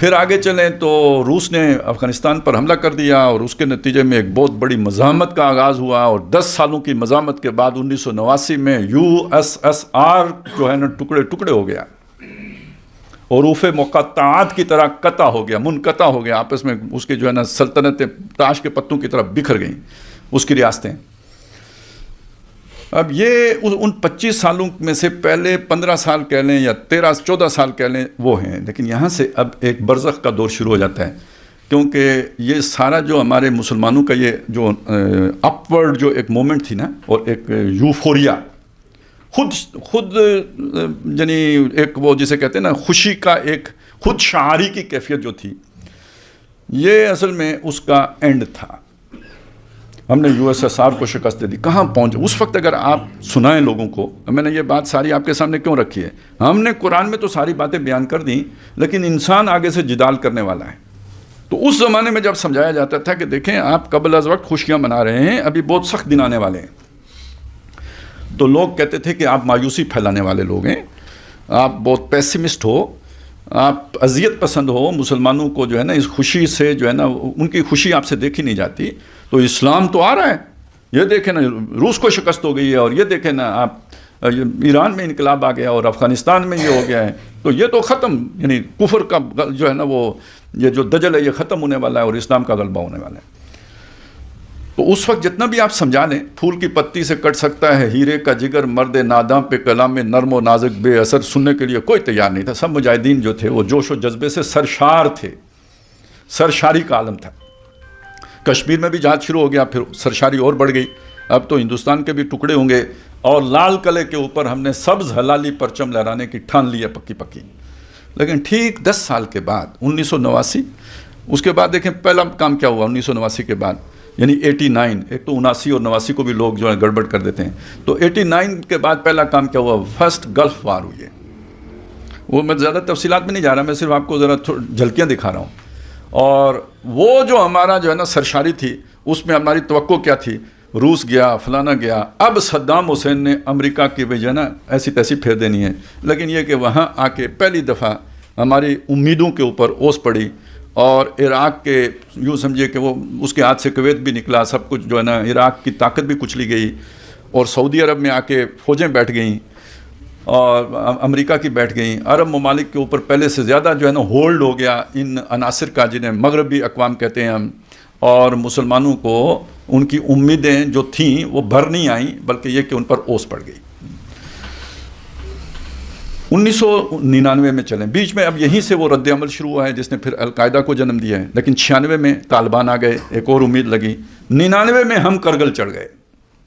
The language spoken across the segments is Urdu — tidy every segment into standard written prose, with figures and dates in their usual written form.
پھر آگے چلیں تو روس نے افغانستان پر حملہ کر دیا اور اس کے نتیجے میں ایک بہت بڑی مزاحمت کا آغاز ہوا، اور 10 سالوں کی مزاحمت کے بعد 1989 میں USSR جو ہے نا ٹکڑے ٹکڑے ہو گیا، حروف مقطعات کی طرح قطع ہو گیا، منقطع ہو گیا، آپس میں اس کے جو ہے نا سلطنتیں تاش کے پتوں کی طرح بکھر گئیں اس کی ریاستیں۔ اب یہ ان 25 سالوں میں سے پہلے 15 سال کہہ لیں یا 13-14 سال کہہ لیں وہ ہیں، لیکن یہاں سے اب ایک برزخ کا دور شروع ہو جاتا ہے، کیونکہ یہ سارا جو ہمارے مسلمانوں کا یہ جو اپورڈ جو ایک مومنٹ تھی نا، اور ایک یوفوریا، خود یعنی ایک وہ جسے کہتے ہیں نا خوشی کا ایک خود شعاری کی کیفیت جو تھی، یہ اصل میں اس کا اینڈ تھا۔ ہم نے USSR کو شکست دے دی، کہاں پہنچے اس وقت؟ اگر آپ سنائیں لوگوں کو، میں نے یہ بات ساری آپ کے سامنے کیوں رکھی ہے؟ ہم نے قرآن میں تو ساری باتیں بیان کر دیں، لیکن انسان آگے سے جدال کرنے والا ہے۔ تو اس زمانے میں جب سمجھایا جاتا تھا کہ دیکھیں آپ قبل از وقت خوشیاں منا رہے ہیں، ابھی بہت سخت دن آنے والے ہیں، تو لوگ کہتے تھے کہ آپ مایوسی پھیلانے والے لوگ ہیں، آپ بہت پیسمسٹ ہو، آپ اذیت پسند ہو، مسلمانوں کو جو ہے نا اس خوشی سے جو ہے نا ان کی خوشی آپ سے دیکھی نہیں جاتی، تو اسلام تو آ رہا ہے، یہ دیکھیں نا روس کو شکست ہو گئی ہے، اور یہ دیکھیں نا آپ ایران میں انقلاب آ گیا اور افغانستان میں یہ ہو گیا ہے، تو یہ تو ختم، یعنی کفر کا جو ہے نا وہ یہ جو دجل ہے یہ ختم ہونے والا ہے اور اسلام کا غلبہ ہونے والا ہے۔ تو اس وقت جتنا بھی آپ سمجھا لیں، پھول کی پتی سے کٹ سکتا ہے ہیرے کا جگر، مرد ناداں پہ کلام نرم و نازک بے اثر، سننے کے لیے کوئی تیار نہیں تھا۔ سب مجاہدین جو تھے وہ جوش و جذبے سے سرشار تھے، سرشاری کا عالم تھا۔ کشمیر میں بھی جہاد شروع ہو گیا، پھر سرشاری اور بڑھ گئی، اب تو ہندوستان کے بھی ٹکڑے ہوں گے، اور لال قلعے کے اوپر ہم نے سبز حلالی پرچم لہرانے کی ٹھان لی ہے پکی پکی۔ لیکن ٹھیک 10 سال کے بعد 1989، اس کے بعد دیکھیں پہلا کام کیا ہوا 1989 کے بعد، یعنی 89، ایک تو 79 اور 89 کو بھی لوگ جو ہے گڑبڑ کر دیتے ہیں، تو 89 کے بعد پہلا کام کیا ہوا، فرسٹ گلف وار ہوئی ہے۔ وہ میں زیادہ تفصیلات میں نہیں جا رہا، میں صرف آپ کو ذرا جھلکیاں دکھا رہا ہوں۔ اور وہ جو ہمارا جو ہے نا سرشاری تھی، اس میں ہماری توقع کیا تھی، روس گیا، فلانا گیا، اب صدام حسین نے امریکہ کی جو ہے نا ایسی تیسی پھیر دینی ہے، لیکن یہ کہ وہاں آ کے پہلی دفعہ ہماری امیدوں کے اوپر اوس پڑی، اور عراق کے یوں سمجھے کہ وہ اس کے ہاتھ سے کویت بھی نکلا، سب کچھ جو ہے نا عراق کی طاقت بھی کچلی گئی، اور سعودی عرب میں آ کے فوجیں بیٹھ گئیں اور امریکہ کی بیٹھ گئیں، عرب ممالک کے اوپر پہلے سے زیادہ جو ہے نا ہولڈ ہو گیا ان عناصر کا جنہیں مغربی اقوام کہتے ہیں ہم، اور مسلمانوں کو ان کی امیدیں جو تھیں وہ بھر نہیں آئیں، بلکہ یہ کہ ان پر اوس پڑ گئی۔ 1999 میں چلیں، بیچ میں اب یہیں سے وہ رد عمل شروع ہوا ہے جس نے پھر القاعدہ کو جنم دیا ہے، لیکن 96 میں طالبان آ گئے، ایک اور امید لگی، 99 میں ہم کرگل چڑھ گئے،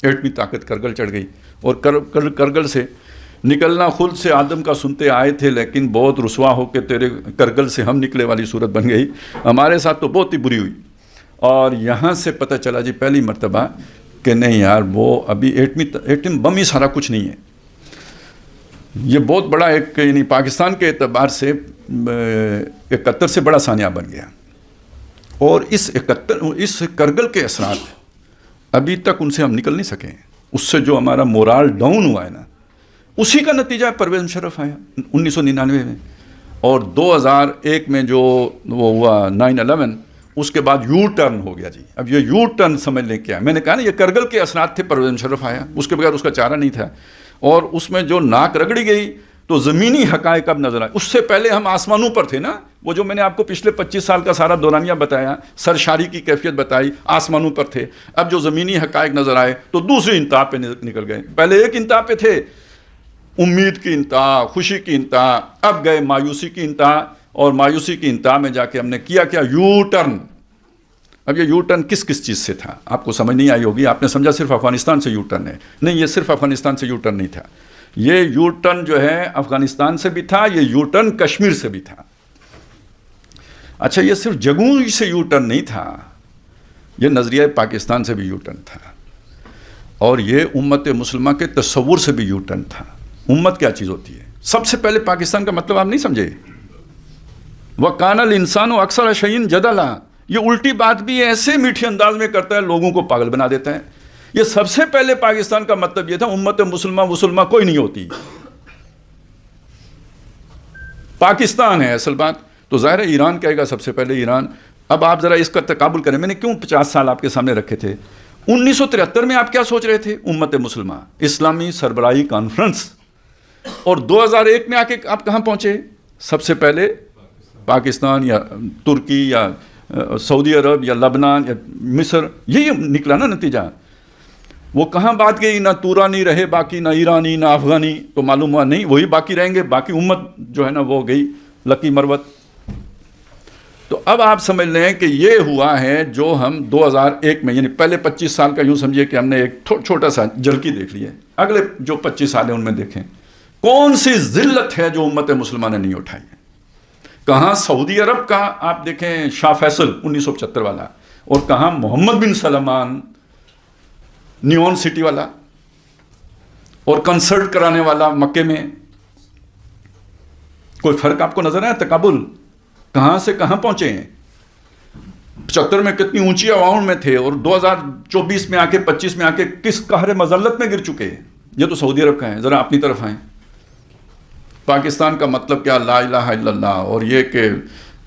ایٹمی طاقت کرگل چڑھ گئی، اور کرگل سے نکلنا خود سے آدم کا سنتے آئے تھے، لیکن بہت رسوا ہو کے تیرے کرگل سے ہم نکلے والی صورت بن گئی، ہمارے ساتھ تو بہت ہی بری ہوئی۔ اور یہاں سے پتہ چلا جی پہلی مرتبہ کہ نہیں یار وہ ابھی ایٹم بم ہی سارا کچھ نہیں ہے، یہ بہت بڑا ایک یعنی پاکستان کے اعتبار سے 71 سے بڑا سانحہ بن گیا، اور اس کرگل کے اثرات ابھی تک ان سے ہم نکل نہیں سکے، اس سے جو ہمارا مورال ڈاؤن ہوا ہے نا، اسی کا نتیجہ پرویز مشرف آیا 1999 میں، اور 2001 میں جو وہ ہوا 9/11، اس کے بعد یو ٹرن ہو گیا جی۔ اب یہ یو ٹرن سمجھ لیں کیا، میں نے کہا نا یہ کرگل کے اثرات تھے، پرویز مشرف آیا، اس کے بغیر اس کا چارہ نہیں تھا، اور اس میں جو ناک رگڑی گئی تو زمینی حقائق اب نظر آئے۔ اس سے پہلے ہم آسمانوں پر تھے نا، وہ جو میں نے آپ کو پچھلے 25 سال کا سارا دورانیہ بتایا، سرشاری کی کیفیت بتائی، آسمانوں پر تھے، اب جو زمینی حقائق نظر آئے تو دوسری انتہا پہ نکل گئے، پہلے ایک انتہا پہ تھے، امید کی انتہا، خوشی کی انتہا، اب گئے مایوسی کی انتہا، اور مایوسی کی انتہا میں جا کے ہم نے کیا یو ٹرن۔ اب یہ یو ٹرن کس چیز سے تھا آپ کو سمجھ نہیں آئی ہوگی، آپ نے سمجھا صرف افغانستان سے یو ٹرن ہے، نہیں، یہ صرف افغانستان سے یو ٹرن نہیں تھا، یہ یو ٹرن جو ہے افغانستان سے بھی تھا، یہ یو ٹرن کشمیر سے بھی تھا۔ اچھا، یہ صرف جگہوں سے یو ٹرن نہیں تھا، یہ نظریہ پاکستان سے بھی یو ٹرن تھا، اور یہ امت مسلمہ کے تصور سے بھی یو ٹرن تھا۔ امت کیا چیز ہوتی ہے؟ سب سے پہلے پاکستان کا مطلب آپ نہیں سمجھے، وَقَانَ الْإِنسَانُ أَكْثَرَ شَيْءٍ جَدَلًا، یہ الٹی بات بھی ایسے میٹھے انداز میں کرتا ہے، لوگوں کو پاگل بنا دیتا ہے۔ یہ سب سے پہلے پاکستان کا مطلب یہ تھا امت مسلمہ کوئی نہیں ہوتی، پاکستان ہے اصل بات۔ تو ظاہر ہے ایران کہے گا سب سے پہلے ایران. اب آپ ذرا اس کا تقابل کریں, میں نے کیوں 50 سال آپ کے سامنے رکھے تھے. 1973 میں آپ کیا سوچ رہے تھے؟ امت مسلمہ اسلامی سربراہی کانفرنس. اور 2001 میں آ کے آپ کہاں پہنچے؟ سب سے پہلے پاکستان یا ترکی یا سعودی عرب یا لبنان یا مصر, یہی نکلا نا نتیجہ. وہ کہاں بات گئی؟ نہ تورانی رہے باقی, نہ ایرانی, نہ افغانی. تو معلوم ہوا نہیں وہی باقی رہیں گے, باقی امت جو ہے نا وہ گئی لکی مروت. تو اب آپ سمجھ لیں کہ یہ ہوا ہے جو ہم 2001 میں, یعنی پہلے 25 سال کا یوں سمجھیے کہ ہم نے ایک چھوٹا سا جھلکی دیکھ لی ہے. اگلے جو 25 سال ہیں ان میں دیکھیں کون سی ذلت ہے جو امت مسلمہ نے نہیں اٹھائی ہے. کہاں سعودی عرب کا آپ دیکھیں شاہ فیصل 1975 والا, اور کہاں محمد بن سلمان نیون سٹی والا اور کنسرٹ کرانے والا مکے میں. کوئی فرق آپ کو نظر آیا؟ تقابل کہاں سے کہاں پہنچے ہیں. 75 میں کتنی اونچی عوام میں تھے, اور 2024 میں آ کے 25 میں آ کے کس قہر مذلت میں گر چکے ہیں. یہ تو سعودی عرب کا ہے. ذرا اپنی طرف آئیں. پاکستان کا مطلب کیا؟ لا الہ الا اللہ, اور یہ کہ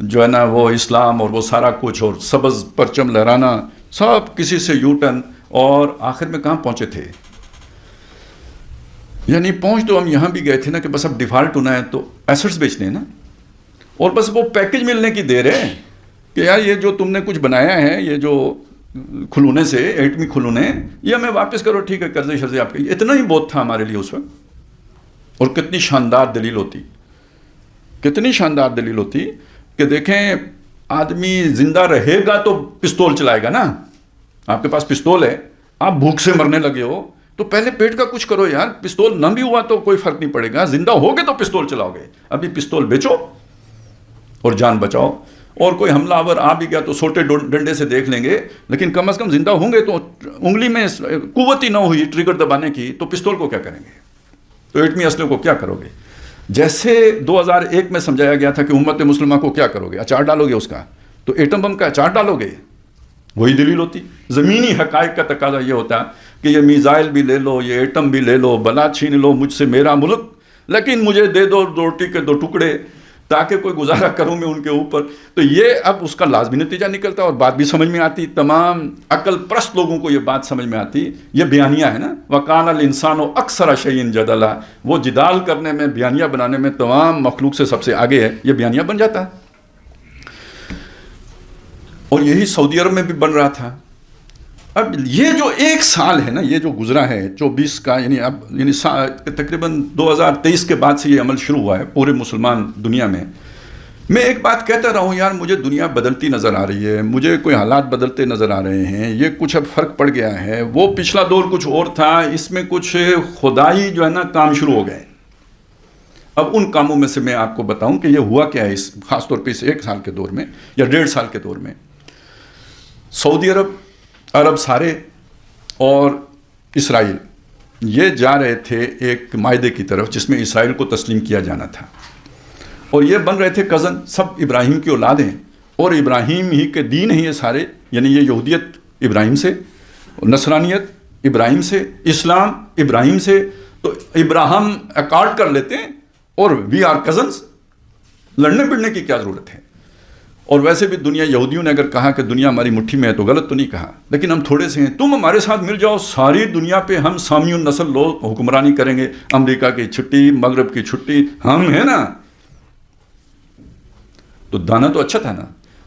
جو ہے نا وہ اسلام اور وہ سارا کچھ, اور سبز پرچم لہرانا, سب کسی سے یو ٹرن. اور آخر میں کہاں پہنچے تھے؟ یعنی پہنچ تو ہم یہاں بھی گئے تھے نا کہ بس اب ڈیفالٹ ہونا ہے تو ایسٹس بیچنے ہیں نا, اور بس وہ پیکج ملنے کی دیر ہے کہ یار یہ جو تم نے کچھ بنایا ہے, یہ جو کھلونے سے ایٹمی کھلونے, یہ ہمیں واپس کرو. ٹھیک ہے, قرضے شرضے آپ کے. اتنا ہی بہت تھا ہمارے لیے اس وقت. اور کتنی شاندار دلیل ہوتی, کتنی شاندار دلیل ہوتی کہ دیکھیں آدمی زندہ رہے گا تو پستول چلائے گا نا. آپ کے پاس پستول ہے, آپ بھوک سے مرنے لگے ہو تو پہلے پیٹ کا کچھ کرو یار. پستول نہ بھی ہوا تو کوئی فرق نہیں پڑے گا, زندہ ہوگے تو پستول چلاؤ گے. ابھی پستول بیچو اور جان بچاؤ. اور کوئی حملہ آور آ بھی گیا تو سوٹے ڈنڈے سے دیکھ لیں گے, لیکن کم از کم زندہ ہوں گے. تو انگلی میں قوت ہی نہ ہوئی ٹریگر دبانے کی تو پستول کو کیا کریں گے, تو ایٹمی اسلحے کو کیا کرو گے. جیسے 2001 میں سمجھایا گیا تھا کہ امت مسلمہ کو کیا کرو گے, اچار ڈالو گے اس کا, تو ایٹم بم کا اچار ڈالو گے. وہی دلیل ہوتی. زمینی حقائق کا تقاضا یہ ہوتا کہ یہ میزائل بھی لے لو, یہ ایٹم بھی لے لو, بلا چھین لو مجھ سے میرا ملک, لیکن مجھے دے دو روٹی کے 2 ٹکڑے تاکہ کوئی گزارا کروں میں ان کے اوپر. تو یہ اب اس کا لازمی نتیجہ نکلتا اور بات بھی سمجھ میں آتی. تمام عقل پرست لوگوں کو یہ بات سمجھ میں آتی. یہ بیانیہ ہے نا, وَقَانَ الْإِنسَانُ أَكْثَرَ شَيْءٍ جَدَلًا. وہ جدال کرنے میں, بیانیہ بنانے میں تمام مخلوق سے سب سے آگے ہے. یہ بیانیہ بن جاتا ہے. اور یہی سعودی عرب میں بھی بن رہا تھا. اب یہ جو 1 سال ہے نا, یہ جو گزرا ہے 24 کا, یعنی تقریباً 2023 کے بعد سے یہ عمل شروع ہوا ہے پورے مسلمان دنیا میں. میں ایک بات کہتا رہا ہوں یار, مجھے دنیا بدلتی نظر آ رہی ہے, مجھے کوئی حالات بدلتے نظر آ رہے ہیں, یہ کچھ اب فرق پڑ گیا ہے. وہ پچھلا دور کچھ اور تھا, اس میں کچھ خدائی جو ہے نا کام شروع ہو گئے. اب ان کاموں میں سے میں آپ کو بتاؤں کہ یہ ہوا کیا ہے اس خاص طور پہ اس 1 سال کے دور میں یا 1.5 سال کے دور میں. سعودی عرب سارے اور اسرائیل یہ جا رہے تھے ایک معاہدے کی طرف جس میں اسرائیل کو تسلیم کیا جانا تھا. اور یہ بن رہے تھے کزن, سب ابراہیم کی اولاد ہیں اور ابراہیم ہی کے دین ہیں یہ سارے. یعنی یہ یہودیت ابراہیم سے, نصرانیت ابراہیم سے, اسلام ابراہیم سے. تو ابراہیم اکارڈ کر لیتے ہیں اور وی آر کزنس. لڑنے بڑنے کی کیا ضرورت ہے. اور ویسے بھی دنیا, یہودیوں نے اگر کہا کہ دنیا ہماری مٹھی میں ہے تو غلط تو نہیں کہا, لیکن ہم تھوڑے سے ہیں. تم ہمارے ساتھ مل جاؤ, ساری دنیا پہ ہم سامی النسل لوگ حکمرانی کریں گے. امریکہ کی چھٹی, مغرب کی چھٹی, ہم ہیں نا. تو دانا تو اچھا تھا نا.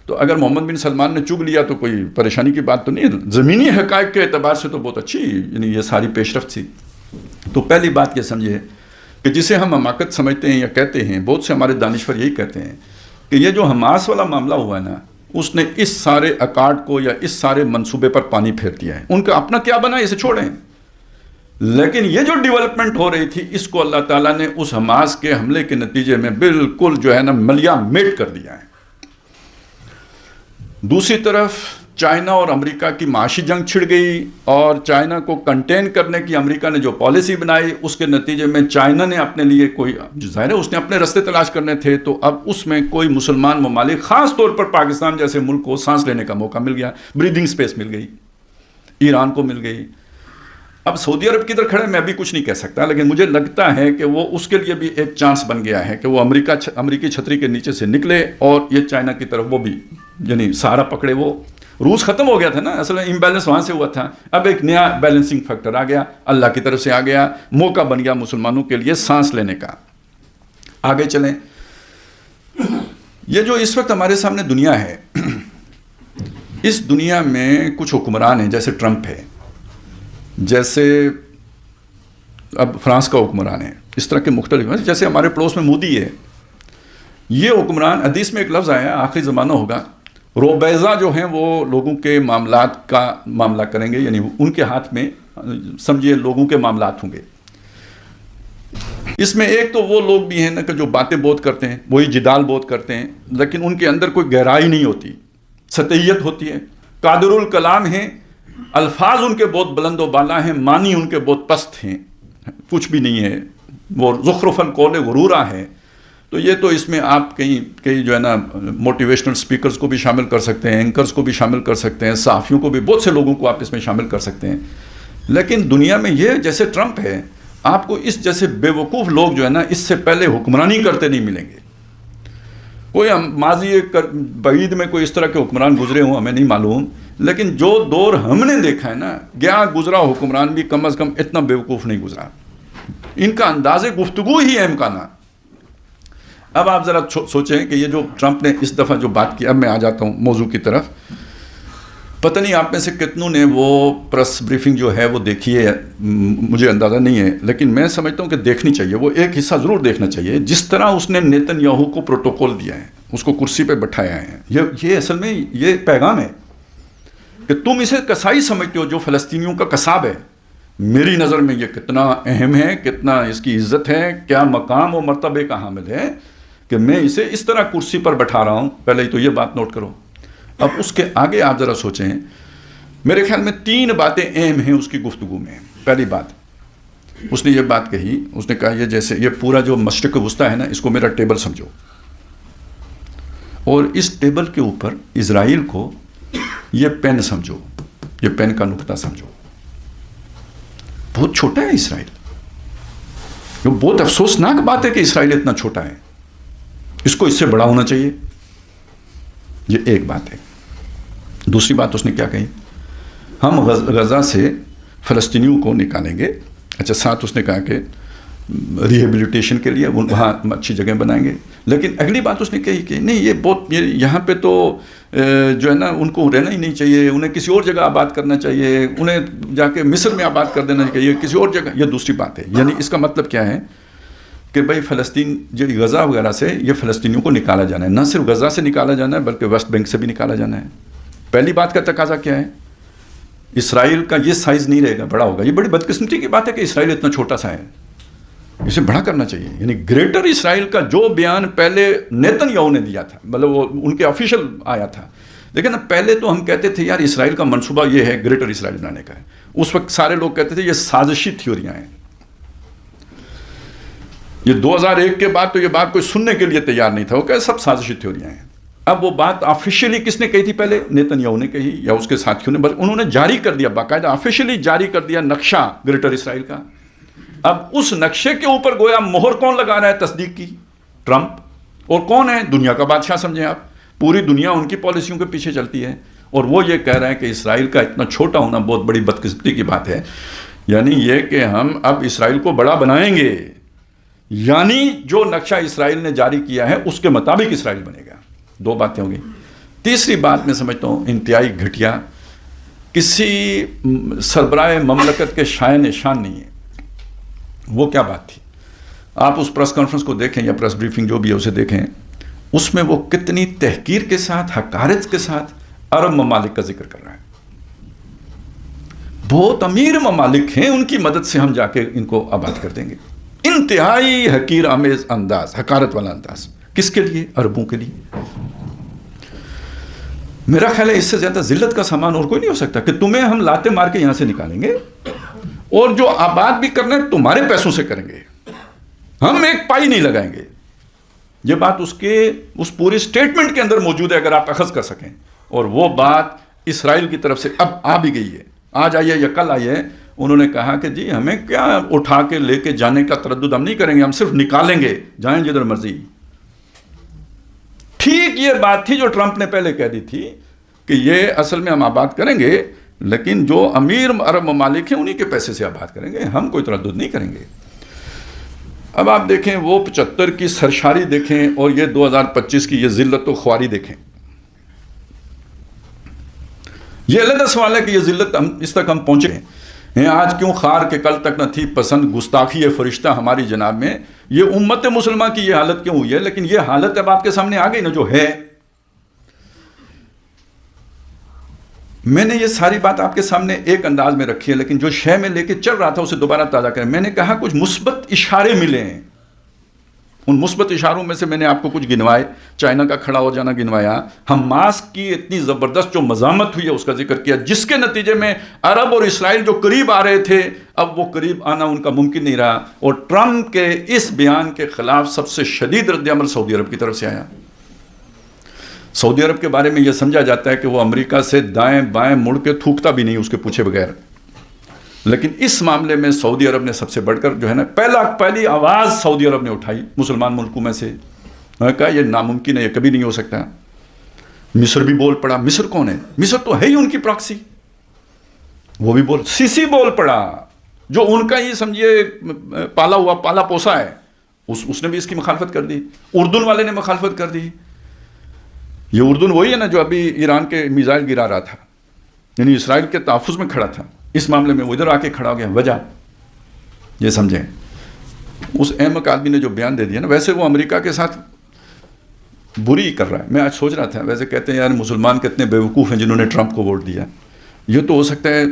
تو اگر محمد بن سلمان نے چگ لیا تو کوئی پریشانی کی بات تو نہیں ہے. زمینی حقائق کے اعتبار سے تو بہت اچھی یعنی یہ ساری پیش رفت تھی. تو پہلی بات یہ سمجھے کہ جسے ہم حماقت سمجھتے ہیں یا کہتے ہیں, بہت سے ہمارے دانشور یہی کہتے ہیں کہ یہ جو حماس والا معاملہ ہوا ہے نا, اس نے اس سارے اکارڈ کو یا اس سارے منصوبے پر پانی پھیر دیا ہے. ان کا اپنا کیا بنا اسے چھوڑیں, لیکن یہ جو ڈیولپمنٹ ہو رہی تھی اس کو اللہ تعالیٰ نے اس حماس کے حملے کے نتیجے میں بالکل جو ہے نا ملیا میٹ کر دیا ہے. دوسری طرف چائنا اور امریکہ کی معاشی جنگ چھڑ گئی, اور چائنا کو کنٹین کرنے کی امریکہ نے جو پالیسی بنائی اس کے نتیجے میں چائنا نے اپنے لیے کوئی, ظاہر ہے اس نے اپنے رستے تلاش کرنے تھے, تو اب اس میں کوئی مسلمان ممالک خاص طور پر پاکستان جیسے ملک کو سانس لینے کا موقع مل گیا, بریدنگ سپیس مل گئی, ایران کو مل گئی. اب سعودی عرب کی ادھر کھڑے میں ابھی کچھ نہیں کہہ سکتا، لیکن مجھے لگتا ہے کہ وہ اس کے لیے بھی ایک چانس بن گیا ہے کہ وہ امریکی چھتری کے نیچے سے نکلے اور یہ چائنا کی طرف وہ بھی یعنی سہارا پکڑے. وہ روس ختم ہو گیا تھا نا، اصل میں امبیلنس وہاں سے ہوا تھا، اب ایک نیا بیلنسنگ فیکٹر آ گیا، اللہ کی طرف سے آ گیا، موقع بن گیا مسلمانوں کے لیے سانس لینے کا. آگے چلیں. یہ جو اس وقت ہمارے سامنے دنیا ہے، اس دنیا میں کچھ حکمران ہیں، جیسے ٹرمپ ہے، جیسے اب فرانس کا حکمران ہے، اس طرح کے مختلف ہیں، جیسے ہمارے پڑوس میں مودی ہے. یہ حکمران، حدیث میں ایک لفظ آیا آخری زمانہ ہوگا، روبیزہ جو ہیں وہ لوگوں کے معاملات کا معاملہ کریں گے، یعنی ان کے ہاتھ میں سمجھیے لوگوں کے معاملات ہوں گے. اس میں ایک تو وہ لوگ بھی ہیں نا کہ جو باتیں بہت کرتے ہیں، وہی جدال بہت کرتے ہیں، لیکن ان کے اندر کوئی گہرائی نہیں ہوتی، سطحیت ہوتی ہے، قادر الکلام ہیں، الفاظ ان کے بہت بلند و بالا ہیں، معنی ان کے بہت پست ہیں، کچھ بھی نہیں ہے، وہ زخرف القول غرورا ہے. تو یہ تو اس میں آپ کئی جو ہے نا موٹیویشنل سپیکرز کو بھی شامل کر سکتے ہیں، اینکرز کو بھی شامل کر سکتے ہیں، صحافیوں کو بھی، بہت سے لوگوں کو آپ اس میں شامل کر سکتے ہیں. لیکن دنیا میں یہ جیسے ٹرمپ ہے، آپ کو اس جیسے بے وقوف لوگ جو ہے نا اس سے پہلے حکمرانی کرتے نہیں ملیں گے. کوئی ماضی بعید میں کوئی اس طرح کے حکمران گزرے ہوں ہمیں نہیں معلوم، لیکن جو دور ہم نے دیکھا ہے نا، گیا گزرا حکمران بھی کم از کم اتنا بے وقوف نہیں گزرا. ان کا انداز گفتگو ہی ہے امکانات. اب آپ ذرا سوچیں کہ یہ جو ٹرمپ نے اس دفعہ جو بات کی، اب میں آ جاتا ہوں موضوع کی طرف. پتہ نہیں آپ میں سے کتنوں نے وہ پریس بریفنگ جو ہے وہ دیکھی ہے، مجھے اندازہ نہیں ہے، لیکن میں سمجھتا ہوں کہ دیکھنی چاہیے، وہ ایک حصہ ضرور دیکھنا چاہیے. جس طرح اس نے نیتن یاہو کو پروٹوکول دیا ہے، اس کو کرسی پہ بٹھایا ہے، یہ اصل میں یہ پیغام ہے کہ تم اسے کسائی سمجھتے ہو جو فلسطینیوں کا کساب ہے. میری نظر میں یہ کتنا اہم ہے، کتنا اس کی عزت ہے، کیا مقام و مرتبے کا حامل ہے کہ میں اسے اس طرح کرسی پر بٹھا رہا ہوں. پہلے تو یہ بات نوٹ کرو. اب اس کے آگے آپ ذرا سوچیں، میرے خیال میں 3 باتیں اہم ہیں اس کی گفتگو میں. پہلی بات، اس نے یہ بات کہی، اس نے کہا یہ جیسے یہ پورا جو مشرق وسطیٰ ہے نا، اس کو میرا ٹیبل سمجھو، اور اس ٹیبل کے اوپر اسرائیل کو یہ پین سمجھو، یہ پین کا نقطہ سمجھو. بہت چھوٹا ہے اسرائیل. یہ بہت افسوسناک بات ہے کہ اسرائیل اتنا چھوٹا ہے، اس کو اس سے بڑا ہونا چاہیے. یہ ایک بات ہے. دوسری بات اس نے کیا کہی، ہم غزہ سے فلسطینیوں کو نکالیں گے. اچھا، ساتھ اس نے کہا کہ ریہیبلیٹیشن کے لیے وہاں اچھی جگہ بنائیں گے. لیکن اگلی بات اس نے کہی کہ نہیں، یہ بہت یہاں پہ تو جو ہے نا ان کو رہنا ہی نہیں چاہیے، انہیں کسی اور جگہ آباد کرنا چاہیے، انہیں جا کے مصر میں آباد کر دینا چاہیے، کسی اور جگہ. یہ دوسری بات ہے. یعنی اس کا مطلب کیا ہے کہ بھائی فلسطین جو غزہ وغیرہ سے یہ فلسطینیوں کو نکالا جانا ہے، نہ صرف غزہ سے نکالا جانا ہے بلکہ ویسٹ بینک سے بھی نکالا جانا ہے. پہلی بات کا تقاضا کیا ہے، اسرائیل کا یہ سائز نہیں رہے گا، بڑا ہوگا. یہ بڑی بدقسمتی کی بات ہے کہ اسرائیل اتنا چھوٹا سا ہے، اسے بڑا کرنا چاہیے. یعنی گریٹر اسرائیل کا جو بیان پہلے نیتن یاہو نے دیا تھا، مطلب وہ ان کے آفیشیل آیا تھا، لیکن پہلے تو ہم کہتے تھے یار اسرائیل کا منصوبہ یہ ہے گریٹر اسرائیل بنانے کا ہے. اس وقت سارے لوگ کہتے تھے یہ سازشی تھیوریاں ہیں. یہ 2001 کے بعد تو یہ بات کوئی سننے کے لیے تیار نہیں تھا، وہ کہ سب سازشی تھیوریاں ہیں. اب وہ بات آفیشیلی کس نے کہی تھی پہلے؟ نیتن یاہو نے کہی یا اس کے ساتھیوں نے، انہوں نے جاری کر دیا، باقاعدہ آفیشیلی جاری کر دیا نقشہ گریٹر اسرائیل کا. اب اس نقشے کے اوپر گویا مہر کون لگا رہا ہے تصدیق کی؟ ٹرمپ. اور کون ہے؟ دنیا کا بادشاہ سمجھیں آپ. پوری دنیا ان کی پالیسیوں کے پیچھے چلتی ہے، اور وہ یہ کہہ رہے ہیں کہ اسرائیل کا اتنا چھوٹا ہونا بہت بڑی بدقسمتی کی بات ہے. یعنی یہ کہ ہم اب اسرائیل کو بڑا بنائیں گے، یعنی جو نقشہ اسرائیل نے جاری کیا ہے اس کے مطابق اسرائیل بنے گا. 2 باتیں ہوں گی. تیسری بات میں سمجھتا ہوں انتہائی گھٹیا، کسی سربراہ مملکت کے شائن شان نہیں ہے. وہ کیا بات تھی؟ آپ اس پریس کانفرنس کو دیکھیں یا پریس بریفنگ جو بھی ہے اسے دیکھیں، اس میں وہ کتنی تحقیر کے ساتھ، حقارت کے ساتھ عرب ممالک کا ذکر کر رہا ہے. بہت امیر ممالک ہیں، ان کی مدد سے ہم جا کے ان کو آباد کر دیں گے. انتہائی حقیر آمیز انداز، حقارت والا انداز. کس کے لیے؟ عربوں کے لیے. میرا خیال ہے اس سے زیادہ ذلت کا سامان اور کوئی نہیں ہو سکتا کہ تمہیں ہم لاتے مار کے یہاں سے نکالیں گے، اور جو آباد بھی کرنا ہے تمہارے پیسوں سے کریں گے، ہم ایک پائی نہیں لگائیں گے. یہ بات اس پوری سٹیٹمنٹ کے اندر موجود ہے اگر آپ اخذ کر سکیں. اور وہ بات اسرائیل کی طرف سے اب آ بھی گئی ہے. آج آئی ہے یا کل آئی ہے، انہوں نے کہا کہ جی ہمیں کیا اٹھا کے لے کے جانے کا تردد ہم نہیں کریں گے، ہم صرف نکالیں گے، جائیں جدھر مرضی. ٹھیک یہ بات تھی جو ٹرمپ نے پہلے کہہ دی تھی کہ یہ اصل میں ہم آباد کریں گے، لیکن جو امیر عرب ممالک ہیں انہی کے پیسے سے آباد کریں گے، ہم کوئی تردد نہیں کریں گے. اب آپ دیکھیں وہ 75 کی سرشاری دیکھیں اور یہ 2025 کی یہ ذلت و خواری دیکھیں. یہ علیحدہ سوال ہے کہ یہ ذلت اس تک ہم پہنچے ہیں. آج کیوں خار کے کل تک نہ تھی پسند گستاخی فرشتہ ہماری جناب میں. یہ امت مسلمہ کی یہ حالت کیوں ہوئی ہے؟ لیکن یہ حالت اب آپ کے سامنے آ گئی نا جو ہے. میں نے یہ ساری بات آپ کے سامنے ایک انداز میں رکھی ہے، لیکن جو شے میں لے کے چل رہا تھا اسے دوبارہ تازہ کریں. میں نے کہا کچھ مثبت اشارے ملے ہیں. ان مثبت اشاروں میں سے میں نے آپ کو کچھ گنوائے. چائنا کا کھڑا ہو جانا گنوایا، حماس کی اتنی زبردست جو مزاحمت ہوئی ہے اس کا ذکر کیا، جس کے نتیجے میں عرب اور اسرائیل جو قریب آ رہے تھے اب وہ قریب آنا ان کا ممکن نہیں رہا. اور ٹرمپ کے اس بیان کے خلاف سب سے شدید رد عمل سعودی عرب کی طرف سے آیا. سعودی عرب کے بارے میں یہ سمجھا جاتا ہے کہ وہ امریکہ سے دائیں بائیں مڑ کے تھوکتا بھی نہیں اس کے پوچھے بغیر. لیکن اس معاملے میں سعودی عرب نے سب سے بڑھ کر جو ہے نا پہلی آواز سعودی عرب نے اٹھائی مسلمان ملکوں میں سے. انہوں نے کہا یہ ناممکن ہے، یہ کبھی نہیں ہو سکتا. مصر بھی بول پڑا. مصر کون ہے؟ مصر تو ہے ہی ان کی پراکسی. وہ بھی سیسی بول پڑا جو ان کا ہی سمجھیے پالا پوسا ہے. اس نے بھی اس کی مخالفت کر دی. اردن والے نے مخالفت کر دی. یہ اردن وہی ہے نا جو ابھی ایران کے میزائل گرا رہا تھا، یعنی اسرائیل کے تحفظ میں کھڑا تھا. اس معاملے میں وہ ادھر آ کے کھڑا ہو گیا. وجہ یہ سمجھیں، اس احمق آدمی نے جو بیان دے دیا نا، ویسے وہ امریکہ کے ساتھ بری کر رہا ہے. میں آج سوچ رہا تھا، ویسے کہتے ہیں یار مسلمان کتنے بیوقوف ہیں جنہوں نے ٹرمپ کو ووٹ دیا. یہ تو ہو سکتا ہے